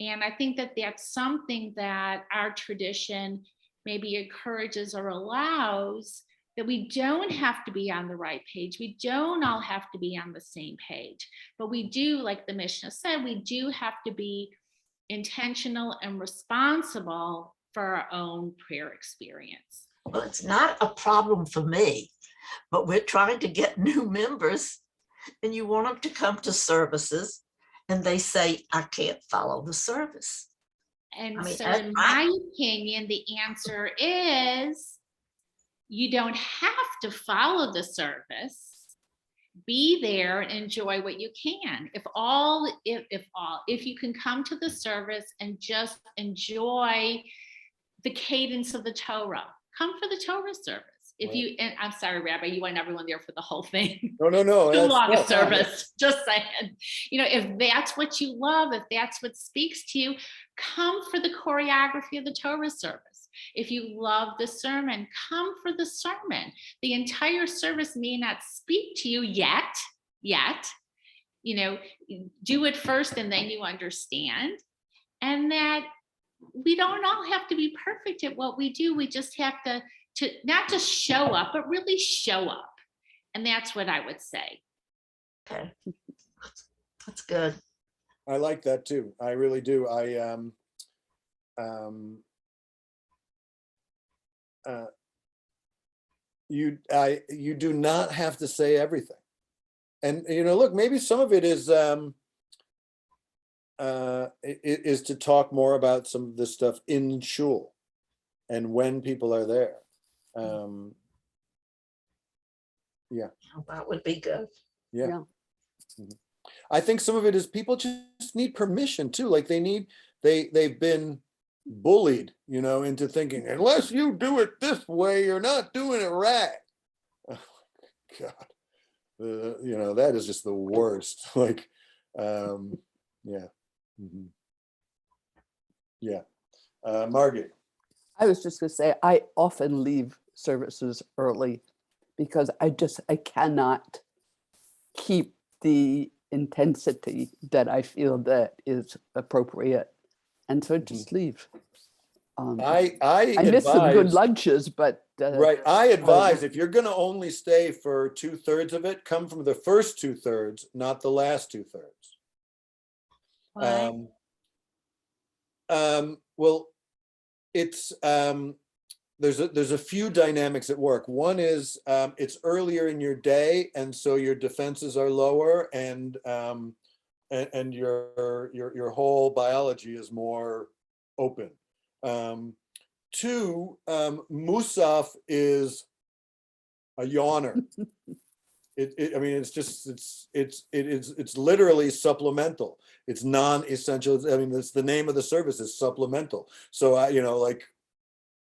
And I think that that's something that our tradition maybe encourages or allows, that we don't have to be on the right page. We don't all have to be on the same page, but we do, like the Mishnah said, we do have to be intentional and responsible for our own prayer experience. Well, it's not a problem for me, but we're trying to get new members, and you want them to come to services, and they say, I can't follow the service. And so in my opinion, the answer is, you don't have to follow the service. Be there and enjoy what you can. If you can come to the service and just enjoy the cadence of the Torah, come for the Torah service. And I'm sorry, Rabbi, you want everyone there for the whole thing. No. The longest service, just saying. If that's what you love, if that's what speaks to you, come for the choreography of the Torah service. If you love the sermon, come for the sermon. The entire service may not speak to you yet. Do it first and then you understand. And that we don't all have to be perfect at what we do. We just have to to not just show up, but really show up. And that's what I would say. Okay, that's good. I like that too. I really do. You do not have to say everything. And look, maybe some of it is to talk more about some of this stuff in shul and when people are there. Yeah. That would be good. Yeah. Yeah. Mhm. I think some of it is people just need permission too. Like they've been bullied, into thinking, unless you do it this way, you're not doing it right. Oh, God. That is just the worst. Like, yeah. Mhm. Yeah. Margaret. I was just going to say, I often leave services early because I cannot keep the intensity that I feel that is appropriate. And so I just leave. I miss some good advise, lunches, but right. I advise if you're going to only stay for 2/3 of it, come from the first 2/3, not the last 2/3. Why? Well, it's there's a few dynamics at work. One is it's earlier in your day, and so your defenses are lower, and your whole biology is more open. Two, Musaf is a yawner. I mean, it's literally supplemental. It's non-essential. I mean, it's the name of the service is supplemental. So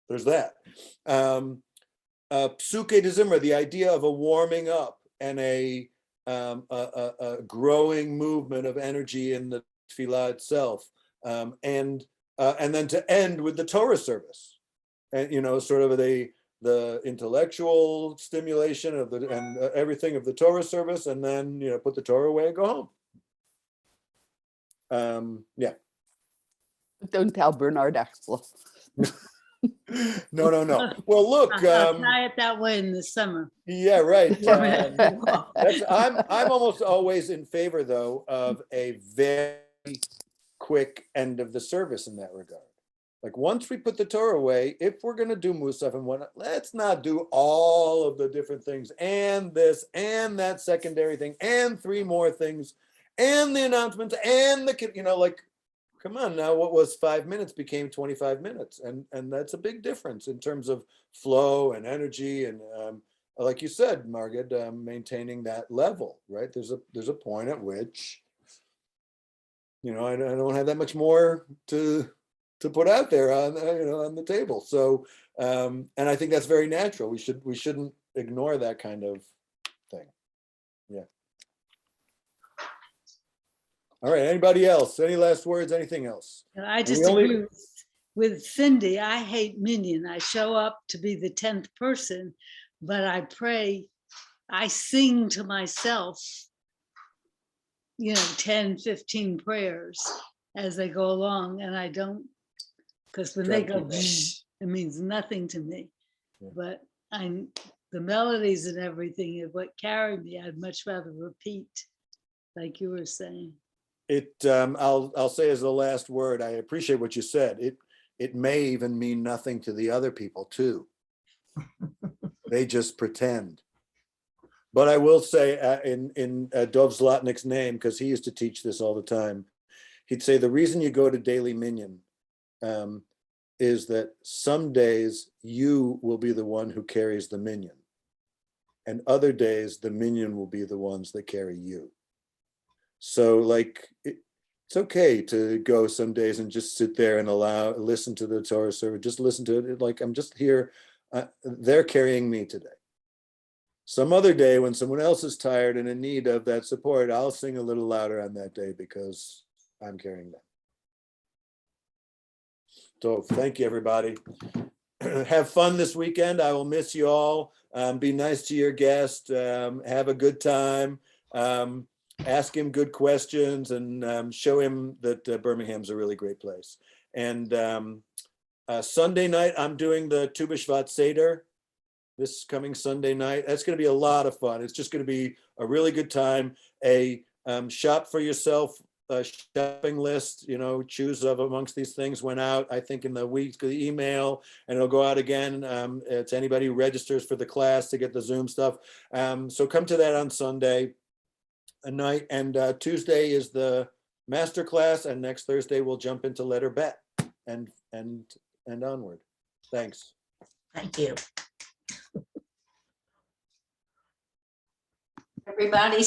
there's that. Psuke de Zimra, the idea of a warming up and a growing movement of energy in the tefillah itself, and then to end with the Torah service, and sort of the intellectual stimulation of everything of the Torah service, and then put the Torah away and go home. Yeah. don't tell Bernard Axel. No. Well, look. I'll try it that way in the summer. Yeah, right. I'm almost always in favor, though, of a very quick end of the service in that regard. Like once we put the Torah away, if we're going to do Musaf and whatnot, let's not do all of the different things and this and that secondary thing and 3 more things and the announcements and the come on now, what was 5 minutes became 25 minutes. And that's a big difference in terms of flow and energy. And like you said, Margaret, maintaining that level, right? There's a point at which, I don't have that much more to put out there on, on the table. So, and I think that's very natural. We shouldn't ignore that kind of thing. Yeah. All right. Anybody else? Any last words? Anything else? I just agree with Cindy. I hate minion. I show up to be the 10th person, but I pray, I sing to myself, 10, 15 prayers as they go along, and I don't, because when they go, it means nothing to me. Yeah. But the melodies and everything is what carry me. I'd much rather repeat, like you were saying. I'll say as the last word, I appreciate what you said. It may even mean nothing to the other people too. They just pretend. But I will say in Dov Zlotnick's name, because he used to teach this all the time, he'd say the reason you go to daily minyan is that some days you will be the one who carries the minyan, and other days the minyan will be the ones that carry you. So it's okay to go some days and just sit there and listen to the Torah service, just listen to it. Like I'm just here, they're carrying me today. Some other day when someone else is tired and in need of that support, I'll sing a little louder on that day because I'm carrying them. So thank you, everybody. Have fun this weekend. I will miss you all. Be nice to your guest. Have a good time. Ask him good questions and show him that Birmingham's a really great place. And Sunday night, I'm doing the Tu B'Shvat Seder this coming Sunday night. That's going to be a lot of fun. It's just going to be a really good time. A shop for yourself shopping list, choose of amongst these things went out, I think, in the week, the email, and it'll go out again to anybody who registers for the class to get the Zoom stuff. So come to that on Sunday night, and Tuesday is the master class, and next Thursday we'll jump into letter Bet and onward. Thanks. Thank you. Everybody